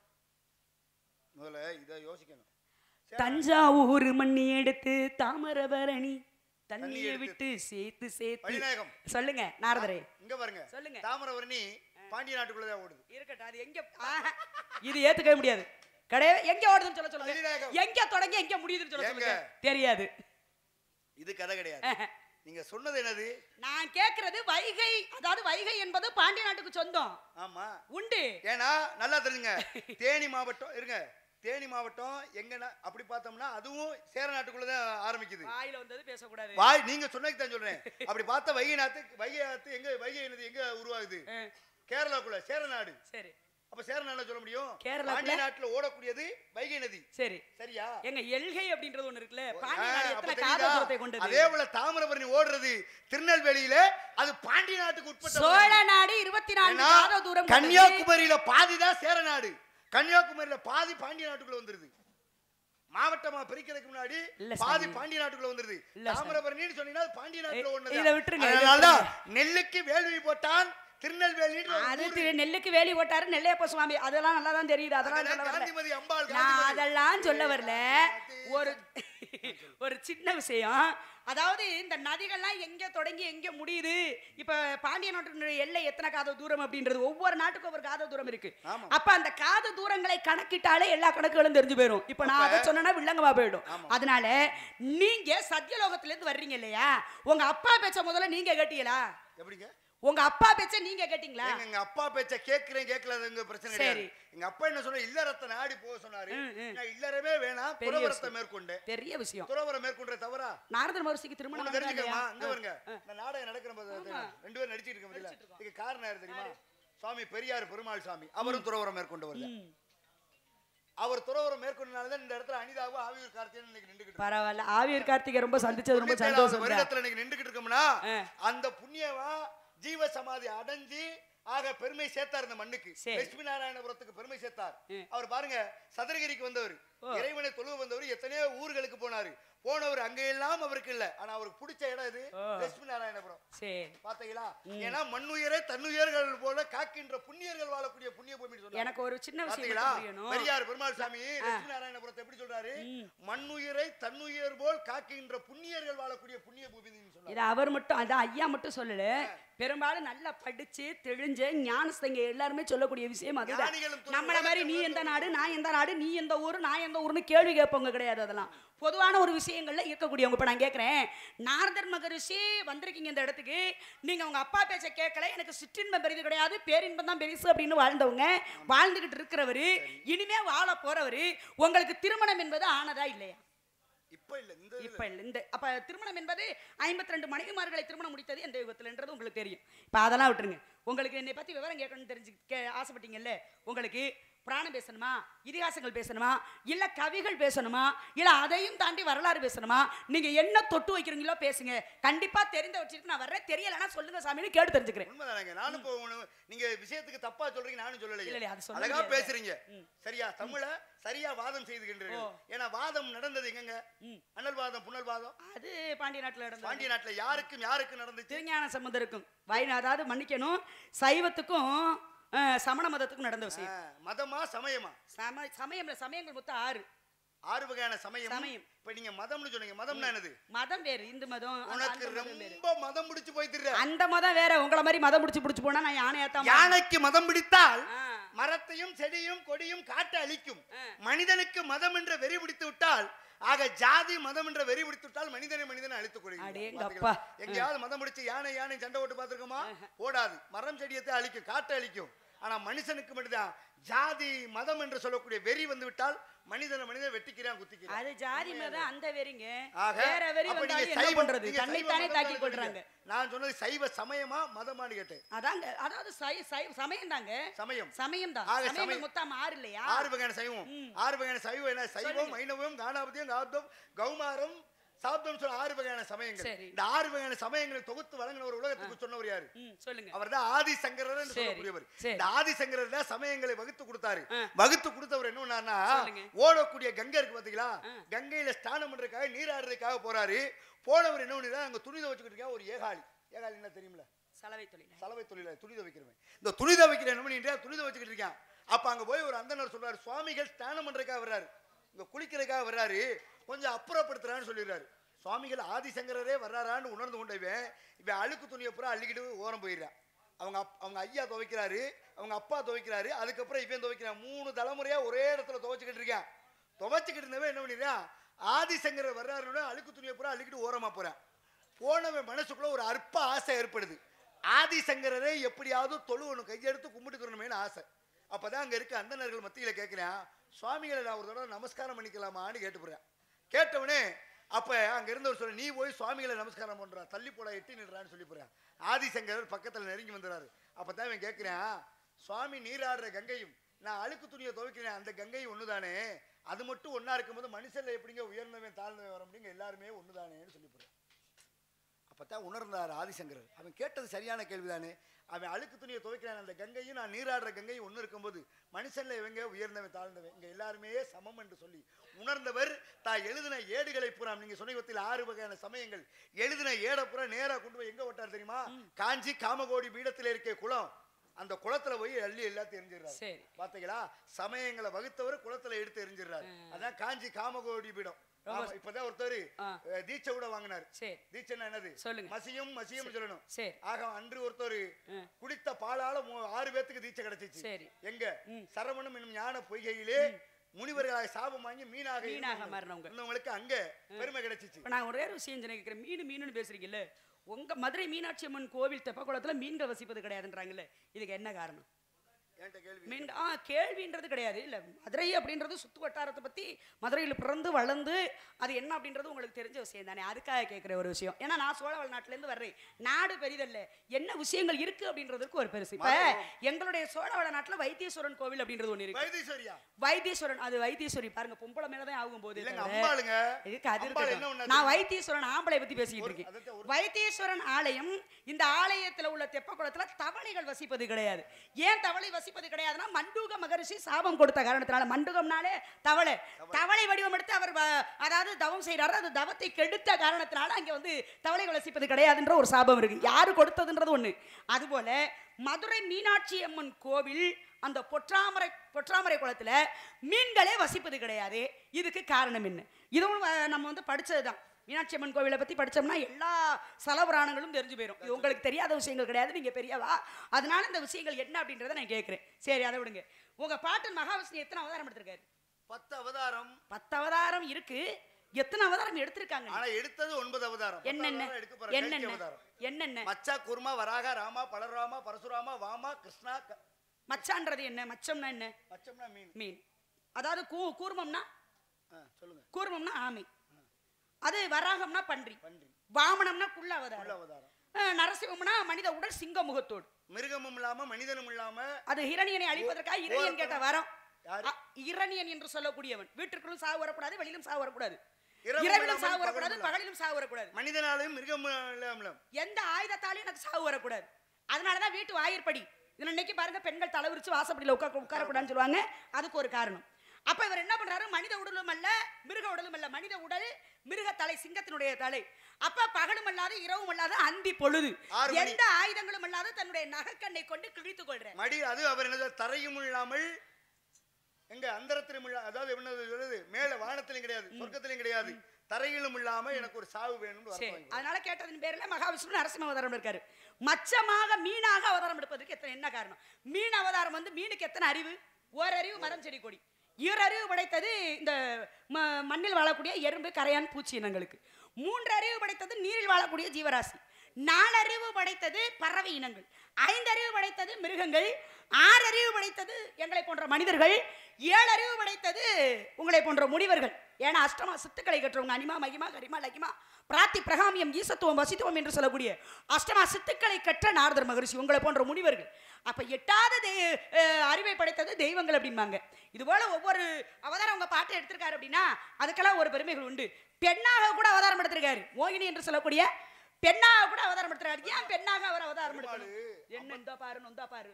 முதல்ல இத யோசிக்கணும். தஞ்சாவூர் மண்ணி எடுத்து தாமிரபரணி தண்ணியை விட்டு சேர்த்து சொல்லுங்க நாரதரே. இங்க பாருங்க, சொல்லுங்க. தாமிரபரணி பாண்டிய நாட்டுக்குள்ளதான் ஓடுது. இருக்கட்டும், அது எங்க இது ஏத்துக்கவே முடியாது. கிடையாது. எங்க ஓடுதுன்னு சொல்லுங்க. எங்க தொடங்கி எங்க முடியுதுன்னு சொல்லுங்க. தெரியாது. இது கதை கிடையாது. நீங்க சொன்னது என்னது? நான் கேக்குறது வைகை. அதாவது வைகை என்பது பாண்டிய நாட்டுக்கு சொந்தம். ஆமா, உண்டு. ஏன்னா நல்லா தெரிஞ்சுங்க, தேனி மாவட்டம் இருங்க. தேனி மாவட்டம் எங்க அப்படி பார்த்தோம்னா அதுவும் சேர நாட்டுக்குள்ளதான் ஆரம்பிக்குது. வாயில வந்தது பேசக்கூடாது. வாய் நீங்க சொன்னதுக்கு தான் சொல்றேன். அப்படி பார்த்தா வைகை ஆத்து எங்க உருவாகுது? கேரளாக்குள்ள சேரநாடு. சரி, அப்ப சேரநாடு சொல்ல முடியும். பாண்டிய நாட்டுல ஓடக்கூடியது வைகை நதி. சரி, சரியா? எங்க எல்கை அப்படின்றது ஒண்ணு இருக்குல்ல. பாண்டிய நாடு எத்தனை காதலத்தை கொண்டது. அதே போல தாமிரபரணி ஓடுறது திருநெல்வேலியில, அது பாண்டிய நாட்டுக்கு உட்பட்ட. சோழ நாடு 24 காத தூரம். கன்னியாகுமரியில பாதிதான் சேரநாடு. கன்னியாகுமரியில பாதி பாண்டிய நாட்டுக்குள்ள வந்துருது. மாவட்டமா பிரிக்கிறதுக்கு முன்னாடி பாதி பாண்டிய நாட்டுக்குள்ள வந்துருது. தாமிரபரணின்னு சொன்னீங்கன்னா பாண்டிய நாட்டுல ஒண்ணு. இத விட்டுருங்க. அதனால நெல்லுக்கு வேள்வி போட்டான் திருநெல்வேலி. அது நெல்லுக்கு வேலி போட்டாரு நெல்லையப்ப சுவாமி. அதெல்லாம் நல்லா தான் தெரியுது. அதெல்லாம் சொல்ல வரல. ஒரு சின்ன விஷயம். அதாவது இந்த நதிகள்லாம் எங்க தொடங்கி எங்க முடியுது. இப்ப பாண்டிய நாட்டினுடைய எல்லை எத்தனை காத தூரம் அப்படின்றது ஒவ்வொரு நாட்டுக்கும் ஒரு காத தூரம் இருக்கு. அப்ப அந்த காத தூரங்களை கணக்கிட்டாலே எல்லா கணக்குகளும் தெரிஞ்சு போயிடும். இப்ப நான் அதை சொன்னா வில்லங்கமா போயிடும். அதனால நீங்க சத்தியலோகத்துல இருந்து வர்றீங்க இல்லையா? உங்க அப்பா பேச்ச முதல்ல நீங்க கேட்டீங்களா? எப்படிங்க? உங்க அப்பா பேச்ச நீங்க கேட்டீங்களா? எங்க அப்பா பேச்ச கேக்குறேன் கேட்கலங்க பிரச்சனை கிடையாது. எங்க அப்பா என்ன சொன்னா, இல்லறத்தை நாடி போக சொன்னாரு. நான் இல்லறவே வேணாம், துறவரத்தை மேற்கொண்டேன். பெரிய விஷயம். துறவரம் மேற்கொண்ட தவறா? நாரதர் மகரிஷிக்கு திருமணம் தெரிஞ்சுக்கமா? இங்க வருங்க, இந்த நாடகம் நடக்கிற போது 2 பேரும் நடிச்சிட்டு இருக்க முடியல. இதுக்கு காரணம் யாரு தெரியுமா? சுவாமி பெரியார் பெருமாள் சாமி. அவரும் துறவரம் மேற்கொண்டவர். அவர் துறவரம் மேற்கொண்டனால இந்த இடத்துல அனிதாவும் ஆவியூர் கார்த்திகேயன் இன்னைக்கு நின்றுகிட்டு. பரவாயில்ல, ஆவியூர் கார்த்திகை ரொம்ப சந்திச்சது ரொம்ப சந்தோஷம். வருடத்துல இன்னைக்கு நின்றுகிட்டு இருக்கோம்னா அந்த புண்ணியவா ஜீவ சமாதி அடைஞ்சி ஆக பெருமை சேர்த்தார் இந்த மண்ணுக்கு. லட்சுமி நாராயணபுரத்துக்கு பெருமை சேர்த்தார். அவர் பாருங்க, சதுரகிரிக்கு வந்தவர், இறைவனை தொழுவ வந்தவர், எத்தனையோ ஊர்களுக்கு போனாரு. போனவர் அங்கெல்லாம் அவருக்கு இல்ல, ஆனா அவருக்கு பிடிச்ச இடம் இது லட்சுமி நாராயணபுரம். பாத்தீங்களா? ஏன்னா மண்ணுயிரை தன்னுயிர்கள் போல காக்கின்ற புண்ணியர்கள் வாழக்கூடிய புண்ணிய பூமி. எனக்கு ஒரு சின்ன விஷயம், பெரியார் பெருமாள் சாமி லட்சுமி நாராயணபுரத்தை எப்படி சொல்றாரு? மண்ணுயிரை தன்னுயிர் போல் காக்கின்ற புண்ணியர்கள் வாழக்கூடிய புண்ணிய பூமி. இது அவர் மட்டும், அதான் ஐயா மட்டும் சொல்லல, பெரும்பாலும் நல்லா படிச்சு தெளிஞ்ச ஞானஸ்தங்க எல்லாருமே சொல்லக்கூடிய விஷயம் அதுதான். நம்மள மாதிரி நீ எந்த நாடு, நான் எந்த நாடு, நீ எந்த ஊரு, நான் எந்த ஊருன்னு கேள்வி கேட்பவங்க கிடையாது. அதெல்லாம் பொதுவான ஒரு விஷயங்கள்ல இருக்கக்கூடியவங்க. இப்ப நான் கேட்கிறேன், நாரதர் மகரிஷி வந்திருக்கீங்க இந்த இடத்துக்கு, நீங்க உங்க அப்பா பேச்ச கேட்கல, எனக்கு சிற்றின்பம் பெரிது கிடையாது, பேரின்பம் தான் பெருசு அப்படின்னு வாழ்ந்தவங்க, வாழ்ந்துகிட்டு இருக்கிறவரு, இனிமே வாழ போறவரு, உங்களுக்கு திருமணம் என்பது ஆனதா இல்லையா? இப்ப இல்ல. இந்த அப்ப திருமணம் என்பது 52 மனைவிமார்களை திருமணம் முடித்தது எந்த யுகத்திலன்றது உங்களுக்கு தெரியும். இப்ப அதெல்லாம் விட்டுருங்க. உங்களுக்கு என்னை பத்தி விவரம் கேட்கணும்னு தெரிஞ்சு ஆசைப்பட்டீங்கல்ல, உங்களுக்கு புராணம் பேசணுமா, இதிகாசங்கள் பேசணுமா, இல்ல கவிகள் பேசணுமா, இல்ல அதையும் தாண்டி வரலாறு பேசணுமா, நீங்க என்ன தொட்டு வைக்கிறீங்களோ பேசுங்க. கண்டிப்பா தெரிந்த வச்சிருக்கு, நான் வர்றேன், தெரியலன்னா சொல்லுங்க சாமின்னு கேட்டு தெரிஞ்சுக்கிறேன். உண்மைதானங்க. நானும் நீங்க விஷயத்துக்கு தப்பா சொல்றீங்க, நானும் சொல்லல, அழகா பேசுறீங்க. சரியா தமிழ சரியா வாதம் செய்துகின்றீர்கள். ஏன்னா வாதம் நடந்தது எங்கங்க? அனல் வாதம், புனல் வாதம் அது பாண்டிய நாட்டுல நடந்தது. பாண்டிய நாட்டுல யாருக்கு நடந்துச்சு? திருஞான சம்பந்தருக்கும் அதாவது மன்னிக்கணும், சைவத்துக்கும் சமண மதத்துக்கும் நடந்த விஷயம். மதமா சமயமா? சமயங்கள் மொத்தம் 6 வகையான சமயம். இப்ப நீங்க மதம்னு சொன்னீங்க, மதம்னா என்னது? மதம் வேறு, இந்து மதம். உனக்கு ரொம்ப மதம் பிடிச்சு போயிட்டு அந்த மதம் வேற, உங்கள மாதிரி மதம் பிடிச்சு போனா நான் யானையாத்தான். யானைக்கு மதம் பிடித்தால் மரத்தையும் செடியும் கொடியும் காட்டு அழிக்கும். மனிதனுக்கு மதம் என்ற வெறி பிடித்து விட்டால், ஆக ஜாதி மதம் என்ற வெறி பிடித்து விட்டால் மனிதனை அழித்துக் கொள்ளும். எங்கேயாவது மதம் பிடிச்சு யானை சண்டை ஓட்டு பார்த்திருக்கோமா? ஓடாது. மரம் செடியத்தை அழிக்கும், காட்டு அழிக்கும். ஆனா மனுஷனுக்கு மட்டும்தான் ஜாதி மதம் என்று சொல்லக்கூடிய வெறி வந்து விட்டால் மனிதனை வெட்டிக்கிறான், குத்திக்கிறான். அது ஜாதி மதம் அந்த வெறிங்க. வேற வெறி வந்தாலும் என்ன பண்றது? தன்னை தானே தாக்கி கொள்றாங்க. நான் சொன்னது சைவ சமயமா மதமான்னு கேட்டேன். அதாங்க, அதாவது சமயம் தாங்க. சமயம் தான். சமயம் மொத்தம் 6 இல்லையா? 6 வகையான சைவம். 6 வகையான சைவம் என்ன? சைவம், வைணவம், கானாபத்தியம், காத்தம், கௌமாரம், சாப்தம் சொல்ல 6 வகையான சமயங்கள். இந்த 6 வகையான சமயங்களை தொகுத்து வழங்கின ஒரு உலகத்துக்கு சொன்னவர் யாரு? சொல்லுங்க. அவர்தான் ஆதிசங்கரர் என்று சொல்லக்கூடியவர். இந்த ஆதிசங்கரர் தான் சமயங்களை வகுத்து கொடுத்தாரு. வகுத்து கொடுத்தவர் என்ன பண்ணாருன்னா, ஓடக்கூடிய கங்கை இருக்கு பாத்தீங்களா, கங்கையில ஸ்நானம் பண்றதுக்காக நீராடுறதுக்காக போறாரு. போனவர் என்ன பண்ணா, அங்க துணி துவைச்சுக்கிட்டு ஒரு ஏகாலி என்ன தெரியுமில்ல? சலவை தொழில துணி துவைக்கிறவன். இந்த துணி துவைக்கிற என்ன பண்ணிட்டு துணி துவைச்சுக்கிட்டு இருக்கான். அப்ப அங்க போய் ஒரு அந்தனர் சொல்றாரு, சுவாமிகள் ஸ்நானம் பண்றதுக்காக வர்றாரு, இங்க குளிக்கிறதுக்காக வர்றாரு, கொஞ்சம் அப்புறப்படுத்துறான்னு சொல்லிடுறாரு. சுவாமிகள் ஆதிசங்கரரே வர்றாரான்னு உணர்ந்து கொண்டவன் இவன் அழுக்கு துணியை பூரா அள்ளிக்கிட்டு ஓரம் போயிடுறான். அவங்க ஐயா துவைக்கிறாரு, அவங்க அப்பா துவைக்கிறாரு, அதுக்கப்புறம் இவன் துவைக்கிறான். 3 தலைமுறையா ஒரே இடத்துல துவைச்சுக்கிட்டு இருக்கான். துவைச்சுக்கிட்டு இருந்தவன் என்ன பண்ணிடுறான், ஆதிசங்கரர் வர்றாருன்னு அழுக்கு துணியை பூரா அள்ளிக்கிட்டு ஓரமா போறான். போனவன் மனசுக்குள்ள ஒரு அற்ப ஆசை ஏற்படுது, ஆதிசங்கரரை எப்படியாவது தொழுவணும், கையெடுத்து கும்பிட்டுக்கணுமேனு ஆசை. அப்பதான் அங்க இருக்க அந்தனர்கள் மத்தியில கேட்கிறேன், சுவாமிகளை நான் ஒரு தடவை நமஸ்காரம் பண்ணிக்கலாமான்னு கேட்டுப்படுறேன். கேட்டவனே அப்ப அங்க இருந்தவர் சொல்ல, நீ போய் சுவாமிகளை நமஸ்காரம் பண்றா, தள்ளி போட எட்டி நின்றான்னு சொல்லி போறேன். ஆதிசங்கரர் பக்கத்துல நெருங்கி வந்துறாரு. அப்பதான் இவன் கேட்கிறேன், சுவாமி நீராடுற கங்கையும் நான் அழுக்கு துணியை துவைக்கிறேன் அந்த கங்கையும் ஒண்ணுதானே, அது மட்டும் ஒன்னா இருக்கும்போது மனுஷன்ல எப்படிங்க உயர்ந்தவன் தாழ்ந்தவன் வர முடியுங்க, எல்லாருமே ஒண்ணுதானேன்னு சொல்லி போறேன். அப்பதான் உணர்ந்தார் ஆதிசங்கரர். அவன் கேட்டது சரியான கேள்விதானே. அவன் அழுக்கு துணியை துவைக்கிறான், அந்த கங்கையும் நான் நீராடுற கங்கையும் ஒண்ணு இருக்கும்போது மனுஷன்ல இவங்க உயர்ந்தவன் தாழ்ந்தவன், இங்க எல்லாருமே சமம் என்று சொல்லி உணர்ந்தவர். தான் எழுதின ஏடுகளை பூரா, நீங்க சொன்னத்தில் 6 வகையான சமயங்கள், எழுதின ஏடை பூரா நேரா கொண்டு போய் எங்க ஓட்டார் தெரியுமா? காஞ்சி காமகோடி பீடத்தில் இருக்க குளம், அந்த குளத்துல போய் அள்ளி எல்லாத்தையும் எரிஞ்சிடறாரு. பாத்தீங்களா, சமயங்களை வகுத்தவர் குளத்துல எடுத்து எரிஞ்சிடறாரு. அதான் காஞ்சி காமகோடி பீடம். இப்பதான் ஒருத்தர் தீட்சை கூட வாங்கினாரு. தீட்சைன்னா என்னது? மசியும் சொல்லணும். ஆக அன்று ஒருத்தர் குடித்த பாலால 6 பேத்துக்கு தீட்சை கிடைச்சிச்சு. எங்க? சரவணம் என்னும் ஞான பொய்கையிலே முனிவர்களாக சாபம் வாங்கி மீனாக மாறினவங்களுக்கு அங்க பெருமை கிடைச்சிச்சு. நான் ஒரே ஒரு விஷயம் கேட்கிறேன், மீன் பேசுறீங்கல்ல, உங்க மதுரை மீனாட்சி அம்மன் கோவில் தெப்பக்குளத்துல மீன்கள் வசிப்பது கிடையாதுன்றாங்கல்ல, இதுக்கு என்ன காரணம்? கேள்வின்றது கிடையாது. இல்ல மதுரை அப்படின்றது சுத்து வட்டாரத்தை பத்தி, மதுரையில் பிறந்து வளர்ந்து அது என்ன அப்படின்றது உங்களுக்கு தெரிஞ்ச விஷயம் தானே. அதுக்காக கேட்குற ஒரு விஷயம். ஏன்னா நான் சோழவள நாட்டிலேருந்து வர்றேன். நாடு பெரிதல்ல, என்ன விஷயங்கள் இருக்கு அப்படின்றதுக்கு ஒரு பெருசு. இப்ப எங்களுடைய சோழவள நாட்டுல வைத்தீஸ்வரன் கோவில் அப்படின்றது ஒண்ணு இருக்கு. வைத்தீஸ்வரன், அது வைத்தீஸ்வரி பாருங்க, பொம்பளை மேலதான் ஆகும் போது இதுக்கு அது இருக்கு. நான் வைத்தீஸ்வரன் ஆம்பளை பத்தி பேசிட்டு இருக்கேன். வைத்தீஸ்வரன் ஆலயம், இந்த ஆலயத்துல உள்ள தெப்ப குளத்துல தவளைகள் வசிப்பது கிடையாது. ஏன் தவளை வசிப்பது கிடையாதுன்னா, மண்டூக மகரிஷி சாபம் கொடுத்த காரணத்தினால. மண்டூகம்னாலே தவளை, தவளை வடிவம் எடுத்து அவர் அதாவது தவம் செய்யறாரு. அது தவத்தை கெடுத்த காரணத்தினால அங்க வந்து தவளை வசிப்பது கிடையாதுன்ற ஒரு சாபம் இருக்கு. யாரு கொடுத்ததுன்றது ஒண்ணு. அதுபோல மதுரை மீனாட்சி அம்மன் கோவில் அந்த பொற்றாமரை குளத்துல மீன்களே வசிப்பது கிடையாது. இதுக்கு காரணம் என்ன? இதுவும் நம்ம வந்து படிச்சதுதான். மீனாட்சி அம்மன் கோவிலை பத்தி படிச்சோம்னா எல்லா சலபுராணங்களும் தெரிஞ்சு போயிடும். இது உங்களுக்கு தெரியாத விஷயங்கள் கிடையாது, நீங்க பெரியவா, அதனால இந்த விஷயங்கள் என்ன அப்படின்றத நான் கேட்கிறேன். சரி, அதை விடுங்க. உங்க பாட்டன் மகாவிஷ்ணு எத்தனை அவதாரம் எடுத்திருக்காரு? 10 அவதாரம். 10 அவதாரம் இருக்கு. எத்தனை அவதாரம் எடுத்திருக்காங்க? ஆனா எடுத்தது 9 அவதாரம். என்னென்ன? மச்சா, குர்மா, வராக, ராமா, பலராமா, பரசுராமா, வாமா, கிருஷ்ணா. மச்சான்றது என்ன? மச்சம்னா என்ன? மச்சம்னா மீன். மீன். அதாவது கூர்மம்னா சொல்லுங்க. கூர்மம்னா ஆமை. அது வராகம்னா பன்றி. வாமனம்னா குள்ள அவதாரம். நரசிம்மம்னா மனித உடல் சிங்க முகத்தோடு. மிருகமும் இல்லாம மனிதனும் இல்லாம. அது இரணியனை அழிப்பதற்காக இரணியன் கேட்ட வரம். இரணியன் என்று சொல்லக்கூடியவன். வீட்டிற்குள்ளும் சாவு வரக்கூடாது, வெளியிலும் சாவு வரக்கூடாது, இரவிலும் சாவு வரக்கூடாது, பகலிலும் சாவு வரக்கூடாது. மனிதனாலும் மிருகம் எந்த ஆயுதத்தாலையும் எனக்கு சாவு வரக்கூடாது. அதனாலதான் வீட்டு வாயிற்படி இன்னைக்கு பாருங்க, பெண்கள் தலை விரிச்சு வாசப்படியில உட்காரக்கூடாதுன்னு சொல்லுவாங்க. அதுக்கு ஒரு காரணம். அப்ப இவர் என்ன பண்றாரு? மனித உடலும் அல்ல, மிருக உடலும் அல்ல. மனித உடல், மிருக தலை, சிங்கத்தினுடைய தலை. அப்ப பகலும் அல்லாத, இரவும் அல்லாத, அந்தி பொழுது, எந்த ஆயுதங்களும் அல்லாத தன்னுடைய நகக்கண்ணை கொண்டு கிழித்துக் கொள்றார். மடி அது அவர் என்ன தரையும் இல்லாமல், எங்க அந்தரத்திலும் இல்ல, அதாவது என்ன சொல்றது, மேல வானத்திலும் கிடையாது, சொர்க்கத்திலும் கிடையாது, தரையிலும் இல்லாம எனக்கு ஒரு சாவு வேணும். அதனால கேட்டதின் பேர்ல மகாவிஷ்ணு நரசிம்ம அவதாரம் இருக்காரு. மச்சமாக மீனாக அவதாரம் எடுப்பதற்கு எத்தனை என்ன காரணம்? மீன் அவதாரம் வந்து மீனுக்கு எத்தனை அறிவு? ஓரறிவு மரம் செடி கொடி. ஈரறிவு படைத்தது இந்த மண்ணில் வாழக்கூடிய எறும்பு, கரையான், பூச்சி இனங்களுக்கு. 3 அறிவு படைத்தது நீரில் வாழக்கூடிய ஜீவராசி. 4 அறிவு படைத்தது பறவை இனங்கள். 5 அறிவு படைத்தது மிருகங்கள். 6 அறிவு படைத்தது எங்களை போன்ற மனிதர்கள். 7 அறிவு படைத்தது உங்களை போன்ற முனிவர்கள். ஏன்னா அஷ்டமா சித்துக்களை கற்றவங்க, அனிமா, மகிமா, கரிமா, லகிமா, பிராத்தி, பிரகாமியம், ஈசத்துவம், வசித்துவம் என்று சொல்லக்கூடிய அஷ்டமா சித்துக்களை கற்ற நாரதர் மகரிஷி, உங்களை போன்ற முனிவர்கள். அப்ப 8வது அறிவை படைத்தது தெய்வங்கள் அப்படிம்பாங்க. இது போல ஒவ்வொரு அவதாரம் உங்க பாட்டை எடுத்திருக்காரு அப்படின்னா அதுக்கெல்லாம் ஒரு பெருமைகள் உண்டு. பெண்ணாக கூட அவதாரம் எடுத்திருக்காரு. மோகினி என்று சொல்லக்கூடிய பெண்ணாக கூட அவதாரம் எடுத்திருக்காரு. ஏன் பெண்ணாக அவர் அவதாரம் எடுத்தாரு? என்ன இந்த பாரு, நொந்தா பாரு,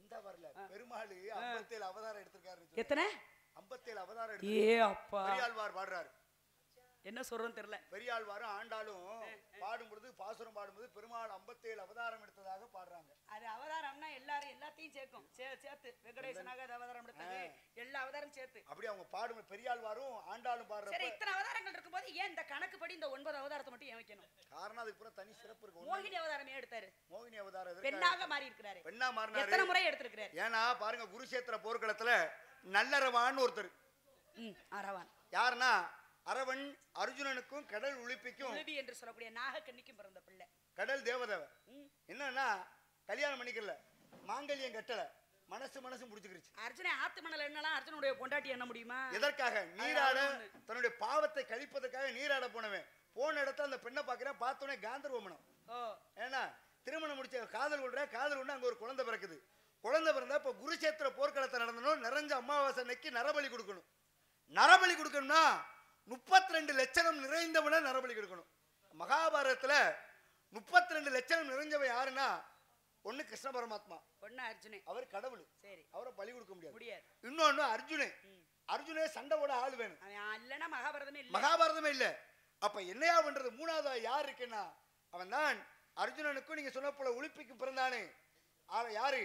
அந்த வரல. பெருமாள் 57 அவதாரம் எடுத்திருக்காரு. எத்தனை? 57 அவதாரம் எடுத்து. ஏ அப்பா, பெரியாழ்வார் பாடுறாரு. என்ன சொல்றோன்னு தெரியல. பெரியாழ்வாரும் ஆண்டாலும் பாடும் பொழுது, பாசுரம் பாடும்போது பெருமாள் 57 அவதாரம் எடுத்ததாக பாடுறாங்க. அது அவதாரம்னா எல்லாத்தையும் சேர்க்கும், சேர்த்து வெங்கடேசனாக அவதாரம் எடுத்தாங்க, எல்லா அவதாரம் சேர்த்து அப்படி அவங்க பாடும். பெரியாழ்வாரும் ஆண்டாலும் பாடுறாங்க. சரி, இத்தனை அவதாரங்கள் இருக்கும்போது ஏன் இந்த கணக்குப்படி இந்த 9 அவதாரத்தை மட்டும் ஏன் வைக்கணும்? காரணம் அதுக்கு பூரா தனி சிறப்பு இருக்கு. மோகினி அவதாரம் எடுத்தாரு. மோகினி அவதாரம் பெண்ணாக மாறி இருக்கிறாரு. பெண்ணா மாறினாரு. எத்தனை முறை எடுத்திருக்காரு? ஏன்னா பாருங்க, குருஷேத்திர போர்க்களத்துல நல்லரவான் ஒருத்தர். அரவான் யாருன்னா, அரவன் அர்ஜுனனுக்கும் கடல் உளிப்பிக்கும் என்று சொல்லக்கூடிய நாகக்கண்ணிக்கும் பிறந்த பிள்ளை. கடல் தேவதேவ என்னன்னா, கல்யாணம் பண்ணிக்கல, மாங்கல்யம் கட்டல, மனசு முடிச்சுக்கிருச்சு. அர்ஜுனன் ஆத்து மணல் என்னலாம் அர்ஜுனுடைய பொண்டாட்டி என்ன முடியுமா? எதற்காக? நீராட, தன்னுடைய பாவத்தை கழிப்பதற்காக நீராட போனவன். போன இடத்துல அந்த பெண்ணை பாக்குறேன், பார்த்தோன்னே காந்தர்வமனம். ஏன்னா திருமணம் முடிச்ச காதல் கொண்டு அங்க ஒரு குழந்தை பிறக்குது. குழந்தை பிறந்தா இப்ப குருஷேத்திர போர்க்களத்தை நடந்தணும். நிறைஞ்ச அமாவாசை அன்னைக்கு நரபலி கொடுக்கணும். நரபலி கொடுக்கணும்னா 32 லட்சணம் நிறைந்தவன நரபலி கொடுக்கணும். மகாபாரதத்துல 32 லட்சணம் நிறைஞ்சவன் யாருன்னா, ஒண்ணு கிருஷ்ண பரமாத்மா, ஒண்ணு அர்ஜுனன். அவர் கடவுள். சரி, அவரை பலி கொடுக்க முடியாது. இன்னொன்னு அர்ஜுனே சண்டை போட ஆள் வேணும். இல்லன்னா மகாபாரதமே இல்ல. அப்ப என்னையா பண்றது? 3வது யார் இருக்குன்னா, அவன் தான் அர்ஜுனனுக்கும் நீங்க சொன்ன போல உளிப்பிக்கு பிறந்தானே, யாரு?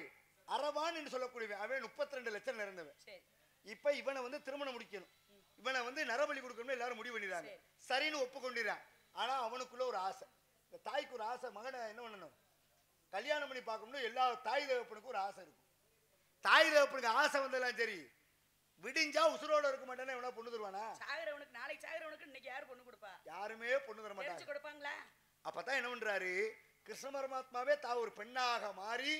அரவான் என்று சொல்லக்கூடியவன். அவன் 32 லட்சம் நிறைந்தவன். இப்ப இவனை வந்து திருமணம் முடிக்கணும், இவனை வந்து நரபலி கொடுக்கணும் எல்லாரும் முடிவு பண்ணிடுறாங்க. சரின்னு ஒப்புக்கொண்டிறான். ஆனா அவனுக்குள்ள ஒரு ஆசை, இந்த தாய்க்கு ஒரு ஆசை, மகனை என்ன பண்ணணும், கல்யாணம் பண்ணி பார்க்கணும். எல்லா தாய் தகப்பனுக்கும் ஒரு ஆசை இருக்கும். தாய் தகப்பனுக்கு ஆசை வந்தெல்லாம் சரி, விடிஞ்சா உசுரோட இருக்க மாட்டேன்னா எவனா பொண்ணு தருவானா? சாகரவனுக்கு, நாளைக்கு சாகரவனுக்கு இன்னைக்கு யாரு பொண்ணு கொடுப்பா? யாருமே பொண்ணு தர மாட்டாங்க. கொடுப்பாங்களா? அப்பதான் என்ன பண்றாரு, கிருஷ்ண பரமாத்மாவே தான் ஒரு பெண்ணாக மாறி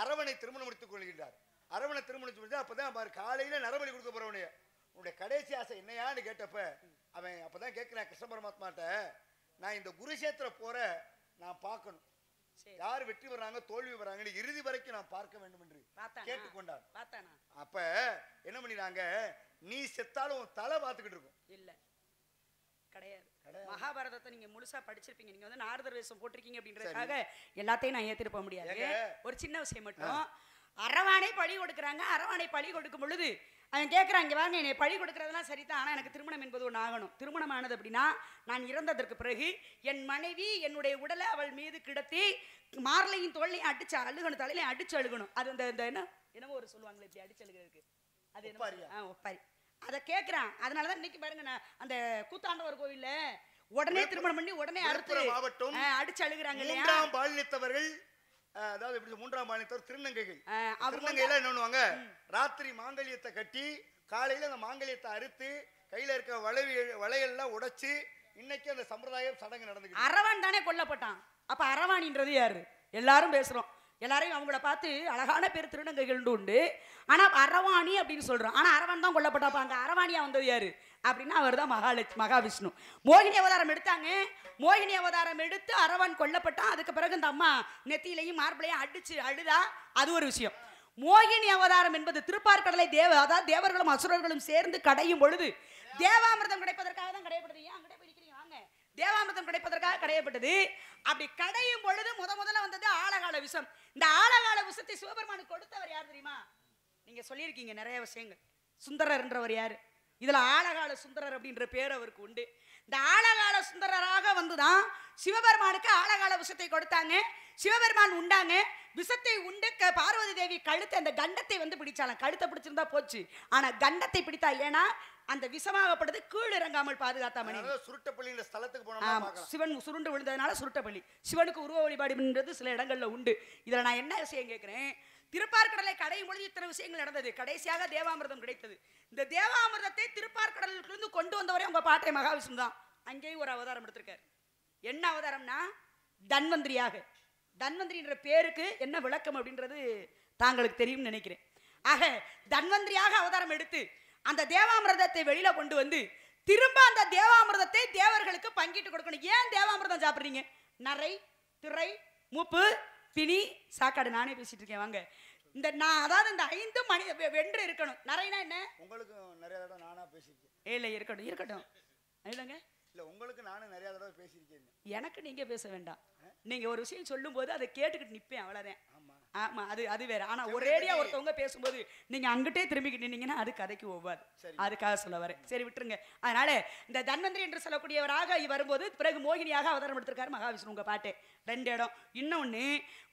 அரவணை திருமணம் முடித்துக் கொள்கின்றார். அரவணை திருமணம் முடிச்சு அப்பதான் பாரு காலையில நரபலி கொடுக்க போறவனைய உன்னுடைய கடைசி ஆசை என்னையான்னு கேட்டப்ப அவன் அப்பதான் கேட்கிறான் கிருஷ்ண பரமாத்மாட்ட, நான் இந்த குருஷேத்திர போற நான் பார்க்கணும், யார் வெற்றி வர்றாங்க தோல்வி வர்றாங்கன்னு இறுதி வரைக்கும் நான் பார்க்க வேண்டும் என்று கேட்டுக்கொண்டான். அப்ப என்ன பண்ணிடுறாங்க, நீ செத்தாலும் உன் தலை பார்த்துக்கிட்டு இருக்கும். இல்ல கிடையாது. மகாபாரதத்தை நீங்க முழுசா படிச்சிருப்பீங்க. நீங்க வந்து நாரதர் வேஷம் போட்டிருக்கீங்க அப்படின்றதுக்காக எல்லாத்தையும் நான் ஏத்திட்டு போக முடியாது. ஒரு சின்ன விஷயம் மட்டும், அரவானை பழி கொடுக்குறாங்க. அரவானை பழி கொடுக்கும் பொழுது அவன் கேட்குறான், இங்கே வாங்க, என்னை பழி கொடுக்குறதுலாம் சரிதான், ஆனால் எனக்கு திருமணம் என்பது ஒன்று ஆகணும். திருமணம் ஆனது அப்படின்னா நான் இறந்ததற்கு பிறகு என் மனைவி என்னுடைய உடலை அவள் மீது கிடத்தி மார்லையும் தோல்லையும் அடிச்சு அழுகணும், தலையிலையும் அடிச்சு அழுகணும். அது அந்த என்னவோ ஒரு சொல்லுவாங்களே இப்படி அடிச்சு அழுகிறதுக்கு, அது என்ன ஒப்பாரி, அதை கேட்குறான். அதனால தான் இன்னைக்கு பாருங்க, நான் அந்த கூத்தாண்டவர் கோவில்ல உடனே திருமணம் பண்ணி உடனே அறுத்து அடிச்சு அழுகுறாங்க இல்லையா பாலினத்தவர்கள். அதாவது இப்படி மூன்றாம் பாலினத்தவர் திருநங்கைகள். திருநங்கையில என்ன பண்ணுவாங்க, ராத்திரி மாங்கல்யத்தை கட்டி காலையில அந்த மாங்கல்யத்தை அறுத்து கையில இருக்க வளையெல்லாம் உடைச்சு இன்னைக்கு அந்த சம்பிரதாயம் சடங்கு நடந்துச்சு. அரவான் தானே கொல்லப்பட்டான். அப்ப அரவாணின்றது யாரு? எல்லாரும் பேசுறோம், எல்லாரையும் அவங்கள பார்த்து அழகான பேர் திருநங்கைகள் உண்டு. ஆனா அரவாணி அப்படின்னு சொல்றோம். ஆனா அரவான் தான் கொல்லப்பட்டாப்ப அங்க அரவாணியா வந்தது யாரு அப்படின்னா அவர் தான் மகாவிஷ்ணு. மோகினி அவதாரம் எடுத்தாங்க. மோகினி அவதாரம் எடுத்து அரவான் கொல்லப்பட்டான். அதுக்கு பிறகு இந்த அம்மா நெத்தியிலையும் மார்பிளையும் அடிச்சு அழுதா, அது ஒரு விஷயம். மோகினி அவதாரம் என்பது திருப்பார்கடலை அதாவது தேவர்களும் அசுரர்களும் சேர்ந்து கடையும் பொழுது தேவாமிர்தம் கிடைப்பதற்காக தான் கடையப்படுது. ஏன் அங்கே போயிருக்கிறீங்க வாங்க, தேவாமிர்தம் கிடைப்பதற்காக கடையப்பட்டது. அப்படி கடையும் பொழுது முதல்ல வந்தது ஆழகால விஷம். இந்த ஆழகால விஷத்தை சிவபெருமானுக்கு கொடுத்தவர் யார் தெரியுமா? நீங்க சொல்லியிருக்கீங்க நிறைய விஷயங்கள். சுந்தரர் என்றவர் யாரு? இதுல ஆழகால சுந்தரர் அப்படின்ற பேர் அவருக்கு உண்டு. இந்த ஆழகால சுந்தரராக வந்துதான் சிவபெருமானுக்கு ஆழகால விஷத்தை கொடுத்தாங்க. சிவபெருமான் உண்டாங்க. விஷத்தை உண்டு பார்வதி தேவி கழுத்தை அந்த கண்டத்தை வந்து பிடிச்சாலும், கழுத்தை பிடிச்சிருந்தா போச்சு, ஆனா கண்டத்தை பிடித்தா, ஏன்னா அந்த விஷமாகப்பட்டது கீழ் இறங்காமல் பாதுகாத்தாமணி. சுருட்டப்பள்ளி ஸ்தலத்துக்கு போனோம், சிவன் சுருண்டு விழுந்ததுனால சுருட்டப்பள்ளி. சிவனுக்கு உருவ வழிபாடுன்றது சில இடங்கள்ல உண்டு. இதுல நான் என்ன விஷயம் கேட்கிறேன், திருப்பார்கடலை கடையும் பொழுது இத்தனை விஷயங்கள் நடந்தது. கடைசியாக தேவாமிர்தம் கிடைத்தது. இந்த தேவாமிர்தத்தை திருப்பார்கடலிலிருந்து கொண்டு வந்தவரே உங்க பாட்டை மகாவிஷ்ணு தான். அங்கேயும் ஒரு அவதாரம் எடுத்திருக்காரு. என்ன அவதாரம்னா தன்வந்திரியாக. தன்வந்திரின்ற பேருக்கு என்ன விளக்கம் அப்படின்றது தாங்களுக்கு தெரியும் நினைக்கிறேன். ஆக தன்வந்திரியாக அவதாரம் எடுத்து அந்த தேவாமிர்தத்தை வெளியில கொண்டு வந்து திரும்ப அந்த தேவாமிர்தத்தை தேவர்களுக்கு பங்கிட்டு கொடுக்கணும். ஏன் தேவாமிர்தம் சாப்பிடுறீங்க? நரை, திரை, மூப்பு, பிணி, சாக்காடு. நானே பேசிட்டு இருக்கேன் வாங்க. இந்த நான் அதாவது இந்த 5 மணி வென்று இருக்கணும். நரைனா என்ன? உங்களுக்கு நிறைய தடவை நானா பேசியிருக்கேன். இல்ல இருக்கட்டும் இருக்கட்டும் இல்லைங்க, இல்ல உங்களுக்கு நானும் நிறைய தடவை பேசியிருக்கேன். எனக்கு நீங்க பேச வேண்டாம். நீங்க ஒரு விஷயம் சொல்லும் போது அதை கேட்டுக்கிட்டு நிப்பேன், அவ்வளவுதான். ஆமா, அது வேற. ஆனா ஒரேடியா ஒருத்தவங்க பேசும்போது நீங்க அங்கிட்டே திரும்பிக்கிட்டு நின்னீங்கன்னா அது கதைக்கு ஒவ்வாது. அதுக்காக சொல்ல வரேன். சரி விட்டுருங்க. அதனால இந்த தன்வந்திரி என்று சொல்லக்கூடியவராக வரும்போது பிறகு மோகினியாக அவதாரம் எடுத்திருக்காரு மகாவிஷ்ணு. உங்க பாட்டு 2 இடம். இன்னொன்னு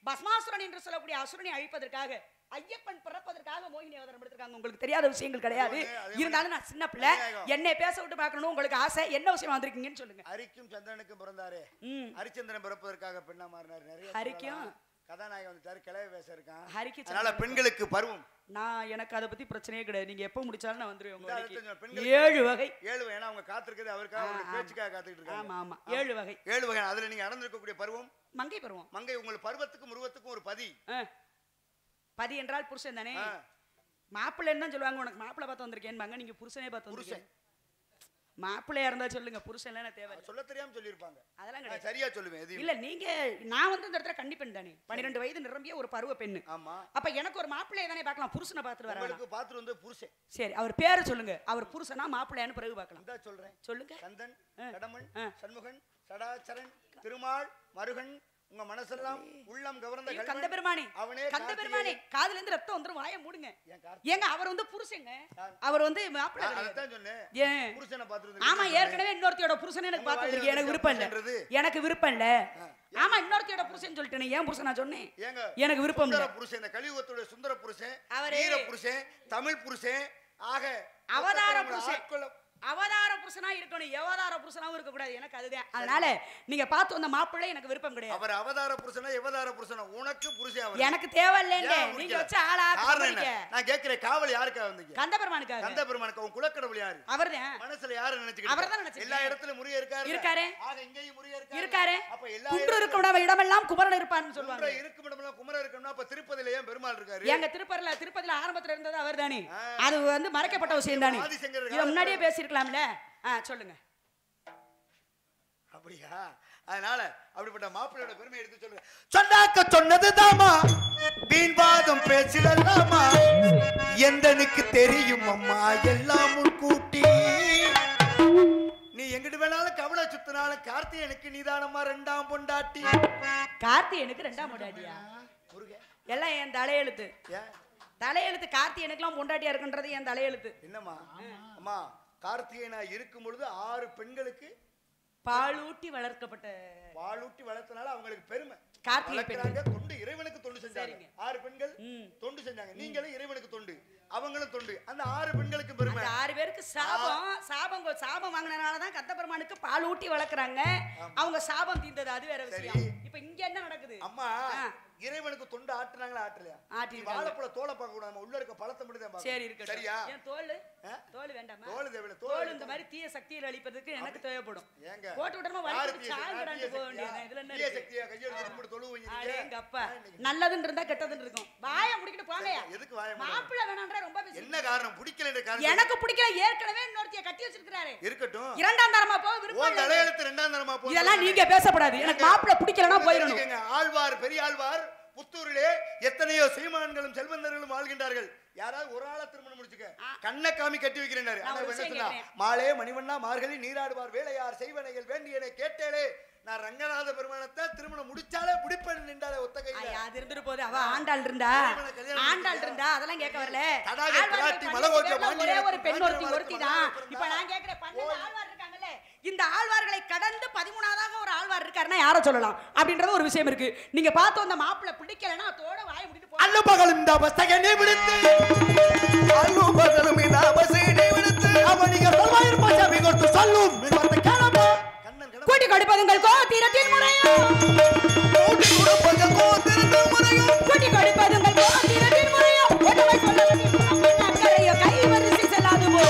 பஸ்மாசுரன் என்று சொல்லக்கூடிய அசுரனை அழிப்பதற்காக ஐயப்பன் பிறப்பதற்காக மோகினி அவதாரம் எடுத்திருக்காங்க. உங்களுக்கு தெரியாத விஷயங்கள் கிடையாது. இருந்தாலும் நான் சின்ன பிள்ளை, என்னை பேச விட்டு பார்க்கணும் உங்களுக்கு ஆசை. என்ன விஷயம் வந்திருக்கீங்கன்னு சொல்லுங்க. ஹரிக்கும் சந்திரனுக்கும் பிறந்தாரு. ஹரிச்சந்திரன் பிறப்பதற்காக பெண்ணா மாறினார். நிறைய ஹரிக்கும் கதாநாயகன் வந்துட்டாரு, கிளவி பேச இருக்கான். அதனால பெண்களுக்கு பருவம். நான் எனக்கு அதை பத்தி பிரச்சனையே கிடையாது. நீங்க எப்ப முடிச்சாலும் நான் வந்துருவேன். 7 வகை. 7 வகை. ஏன்னா அவங்க காத்திருக்கிறது அவருக்காக பேச்சுக்காக காத்துக்கிட்டு இருக்காங்க. ஆமா ஆமா 7 வகை. 7 வகை. அதுல நீங்க அடர்ந்திருக்கக்கூடிய பருவம் மங்கை பருவம். மங்கை உங்களுக்கு பருவத்துக்கும் உருவத்துக்கும் ஒரு பதி. பதி என்றால் புருஷன் தானே. மாப்பிள்ளைன்னு தான் சொல்லுவாங்க. உனக்கு மாப்பிள்ளை பார்த்து வந்திருக்கேன் பாங்க, நீங்க புருஷனே பார்த்து வந்திருக்கேன். மாப்பிள்ளையா இருந்தா சொல்லுங்க, புருஷன் எல்லாம் தேவை. சொல்ல தெரியாம சொல்லிருப்பாங்க. அதெல்லாம் கிடையாது, சரியா சொல்லுவேன். இல்ல நீங்க நான் வந்து இந்த இடத்துல கண்டிப்பெண் தானே. 12 வயது நிரம்பிய ஒரு பருவ பெண்ணு. ஆமா. அப்ப எனக்கு ஒரு மாப்பிள்ளையை தானே பார்க்கலாம், புருஷனை பார்த்துட்டு வர. உங்களுக்கு பார்த்துட்டு வந்து புருஷன். சரி, அவர் பேரை சொல்லுங்க. அவர் புருஷனா மாப்பிள்ளையான்னு பிறகு பார்க்கலாம். இதான் சொல்றேன். சொல்லுங்க. கந்தன், கடமன், சண்முகன், சடாச்சரன், திருமால், மருகன், உங்க மனசெல்லாம் உள்ளம் கவர்ந்த கந்தபெருமானே. அவனே கந்தபெருமானே. காதுல இருந்து ரத்தம் வந்துரும், வாயை மூடுங்க. ஏங்க அவர் வந்து புருஷங்க, அவர் வந்து மாப்பிள்ளை. அதான் சொன்னேன். ஏன் புருஷனை பாத்துறது? ஆமா, ஏற்கனவே இன்னொருத்தியோட புருஷனை எனக்கு பாத்துருக்கு. எனக்கு விருப்பம் இல்ல. எனக்கு விருப்பம் இல்ல. ஆமா, இன்னொருத்தியோட புருஷன் சொல்லிட்டேனே. ஏன் புருஷனா சொன்னேன்? எனக்கு விருப்பம் இல்ல. புருஷன், இந்த கலியுகத்தோட சுந்தர புருஷன், வீர புருஷன், தமிழ் புருஷன், ஆக அவதார புருஷன். அவதார புருஷனா இருக்கணும், யவதார புருஷனாவும் இருக்க கூடாது. எனக்கு அதுதான். அதனால நீங்க பார்த்து வந்த மாப்பிள்ளை எனக்கு விருப்பம் கிடையாது. அவர் அவதார புருஷனா யவதார புருஷனா? உனக்கு புருஷன் அவர். எனக்கு தேவையில்லைங்க. நீங்க வச்ச ஆளா காரணம். நான் கேக்குறேன், காவல் யாருக்கா வந்தீங்க? கந்தபெருமானுக்காக. கந்தபெருமானுக்கு. உன் குலக்கடவுள் யாரு? அவர்தான். மனசுல யாரு நினைச்சுக்கிட்டு? அவர்தான் நினைச்சு. எல்லா இடத்துலயும் முருகன் இருக்காரு. இருக்காரு. ஆக இங்கேயும் முருகன் இருக்காரு. இருக்காரு. அப்ப எல்லா குன்று இருக்கும் இடமெல்லாம் குமரன் இருப்பான்னு சொல்லுவாங்க. குன்று இருக்கும் இடமெல்லாம் குமரன் இருக்கணும்னா அப்ப திருப்பதியில ஏன் பெருமாள் இருக்காரு? எங்க திருப்பதியில ஆரம்பத்துல இருந்தது அவர்தானே. அது வந்து மறைக்கப்பட்ட விஷயம் தானே. இத முன்னாடியே பேசியிருக்கலாம்ல. சொல்லுங்க. அப்படியா? அதனால அப்படிப்பட்ட மாப்பிள்ளையோட பெருமை எடுத்து சொல்லுங்க. சொன்னாக்க சொன்னது தாமா, வீண்வாதம் பேசிடலாமா, எந்தனுக்கு தெரியும் அம்மா எல்லாம் முன்கூட்டி. நீ எங்கிட்டு வேணாலும் கவலை சுத்தினாலும் கார்த்திகனுக்கு நீதானம்மா ரெண்டாம் பொண்டாட்டி. கார்த்திகனுக்கு ரெண்டாம் பொண்டாட்டியா? எல்லாம் என் தலையெழுத்து. தலையெழுத்து. கார்த்திகனுக்குலாம் பொண்டாட்டியா இருக்குன்றது என் தலையெழுத்து. என்னம்மா? அம்மா, கார்த்திகேயனா இருக்கும் பொழுது 6 பெண்களுக்கு பாலூட்டி வளர்க்கப்பட்ட, பாலூட்டி வளர்த்தனால அவங்களுக்கு பெருமை. கார்த்திகேயன் தொண்டு, இறைவனுக்கு தொண்டு செஞ்சாங்க. 6 பெண்கள் தொண்டு செஞ்சாங்க. நீங்களும் இறைவனுக்கு தொண்டு, அவங்களும் தொண்டு. அந்த 6 பெண்களுக்கு பெருமை. 6 பேருக்கு சாபம் வாங்கினால தான் கந்தபெருமானுக்கு பால் ஊட்டி வளர்க்குறாங்க. அவங்க சாபம் தீர்ந்தது, அது வேற விஷயம். இப்போ இங்க என்ன நடக்குது? அம்மா, இறைவனுக்கு தொண்டு ஆட்டுனாங்களா ஆட்டலையா? வாழைப்பழ தோலை பார்க்க கூடாது, உள்ள இருக்க பழத்தை மட்டும் தான். சரி, இருக்கு. சரியா? ஏன் தோல் வேண்டாமா? தோல் தேவையில்லை. தோல் இந்த மாதிரி தீய சக்தியை அழிப்பதற்கு எனக்கு தேவைப்படும். ஏங்க போட்டு விடமா வலிக்கு சாங்கடான்னு போக வேண்டியது. இதுல என்ன தீய சக்தியா? கையோட கும்பிட்டு தொழுவீங்க. அடேங்க அப்பா, நல்லதுன்னு இருந்தா கெட்டதுன்னு இருக்கும். வாயை முடிக்கிட்டு போங்கயா. எதுக்கு வாயை? மாப்பிள்ளை வேணாம்ன்ற ரொம்ப பேசி. என்ன காரணம்? பிடிக்கலன்ற காரணம். எனக்கு பிடிக்கல. ஏற்கனவே இன்னொருத்திய கட்டி வச்சிருக்காரு. இருக்கட்டும். இரண்டாம் தரமா போக விருப்பம் இல்ல. தலையெழுத்து இரண்டாம் தரமா போக. இதெல்லாம் நீங்க பேசப்படாது. எனக்கு மாப்பிள்ளை பிடிக்கலனா போயிரணும். ஆழ்வார், பெரிய ஆழ்வார் புத்தூரிலே எத்தனையோ சீமான்களும் செல்வந்தர்களும் வாழ்கின்றார்கள். யாராவது ஒரு ஆளை திருமணம் முடிச்சுக்க, கண்ணை காமி கட்டி வைக்கிறேன். மாலே மணிவண்ணா மார்கழி நீராடுவார் வேலையார் செய்வனைகள் வேண்டியனை கேட்டேனே, நான் ரங்கநாத பெருமானத்தை திருமணம் முடிச்சாலே முடிப்பேன் நின்றாலே ஒத்த கையில. அது இருந்துட்டு போகுது. அவ ஆண்டாள் இருந்தா அதெல்லாம் கேட்க வரல. ஒரே ஒரு பெண் ஒருத்தி தான். இப்ப நான் கேட்கிறேன், 12 ஆழ்வார் இருக்காங்கல்ல, இந்த ஆழ்வார்களை கடந்து 13ஆவதாக ஒரு ஆழ்வார் இருக்காருன்னா யாரை சொல்லலாம் அப்படின்றது ஒரு விஷயம் இருக்கு. நீங்க பார்த்து அந்த மாப்பிள்ளை பிடிக்கலன்னா அதோட வாயை முடிட்டு போ. அல்ல பகலும் இந்த பஸ்தகனை விடுத்து, அல்ல பகலும் இந்த பஸ்தகனை விடுத்து, அவனிக சொல்வாயிர் பச்சை கொடுத்து சொல்லும் மிகத்த கேளமா. கூட்டி கொடுப்பதுங்கள் கோத்திரத்தின் முறையோ, கூட்டி கொடுப்பதுங்கள் கோத்திரத்தின் முறையோ, கூட்டி கொடுப்பதுங்கள் கோத்திரத்தின் முறையோ, ஒட்டவை சொல்லவோ கை வரிசை செல்லாது போ.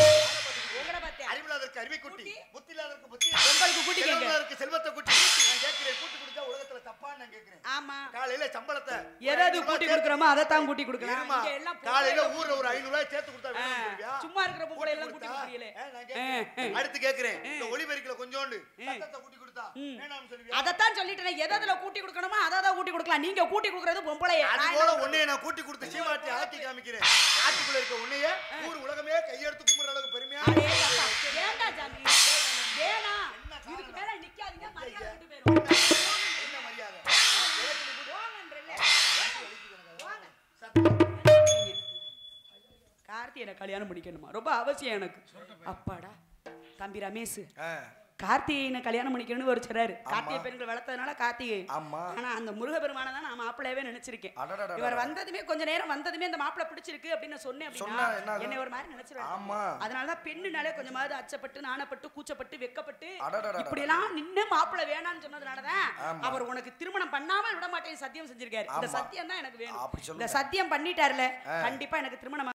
அறிவில்லாதற்கு அறிவை குட்டி, புத்தியில்லாதற்கு புத்தி, உங்களுக்கு கூட்டி கேட்கிறேன், செல்வத்தை குட்டி. நான் கேட்கிறேன், கூட்டி கொடுத்தா உலகத்துல தப்பான்னு நான் கேட்கிறேன். ஆமா, காலையில சம்பளத்தை எதாவது கூட்டி கொடுக்கறோமோ அதை தான் கூட்டி கொடுக்கலாம். இங்க எல்லாம் காலையில ஊர்ல ஒரு 500 ரூபாய் சேர்த்து கொடுத்தா வேணும்ங்கறியா? சும்மா இருக்கிற பொம்பளை எல்லாம் கூட்டி கொடுக்கறீங்களே. நான் கேட்கிறேன், அடுத்து கேட்கிறேன், இந்த ஒளிபெருக்கில கொஞ்சோண்டு சத்தத்தை கூட்டி கொடுத்தா வேணாம்னு சொல்லுவியா? அத தான் சொல்லிட்டேன். எததல கூட்டி கொடுக்கணுமோ அத தான் கூட்டி கொடுக்கலாம். நீங்க கூட்டி கொடுக்கிறது பொம்பளையே. அது போல ஒண்ணே நான் கூட்டி கொடுத்து சீமாட்டி ஆட்டி காமிக்கிறேன். ஆட்டிக்குள்ள இருக்க ஒண்ணையே ஊர் உலகமே கையெடுத்து கும்பிடுற அளவுக்கு பெருமையா. ஏண்டா ஜாமி வேணா, இதுக்கு மேல நிக்காதீங்க, மரியாதை விட்டு போயிரும். என்ன மரியாதை? கார்த்திகேயனை கல்யாணம் பண்ணிக்கணுமா? ரொம்ப அவசியம் எனக்கு. அப்பாடா தம்பி ரமேஷ், கார்த்திகேயனை கல்யாணம் பண்ணிக்கணும்னு ஒரு சொல்றாரு. கார்த்திகை பெண்கள் வளர்த்ததுனால கார்த்திகேயன். ஆனா அந்த முருகபெருமானை தான் நான் மாப்பிள்ளையவே நினைச்சிருக்கேன். இவர் வந்ததுமே கொஞ்ச நேரம் வந்ததுமே அந்த மாப்பிள்ளை பிடிச்சிருக்கு அப்படின்னு சொன்னேன் அப்படின்னா என்னை ஒரு மாதிரி நினைச்சிருவாங்க. அதனாலதான் பெண்ணுனாலே கொஞ்சமாவது அச்சப்பட்டு நாணப்பட்டு கூச்சப்பட்டு வெக்கப்பட்டு இப்படி எல்லாம் நின்று மாப்பிள்ளை வேணான்னு சொன்னதுனாலதான் அவர் உனக்கு திருமணம் பண்ணாமல் விட மாட்டேன் சத்தியம் செஞ்சிருக்காரு. இந்த சத்தியம் தான் எனக்கு வேணும். இந்த சத்தியம் பண்ணிட்டாருல, கண்டிப்பா எனக்கு திருமணம்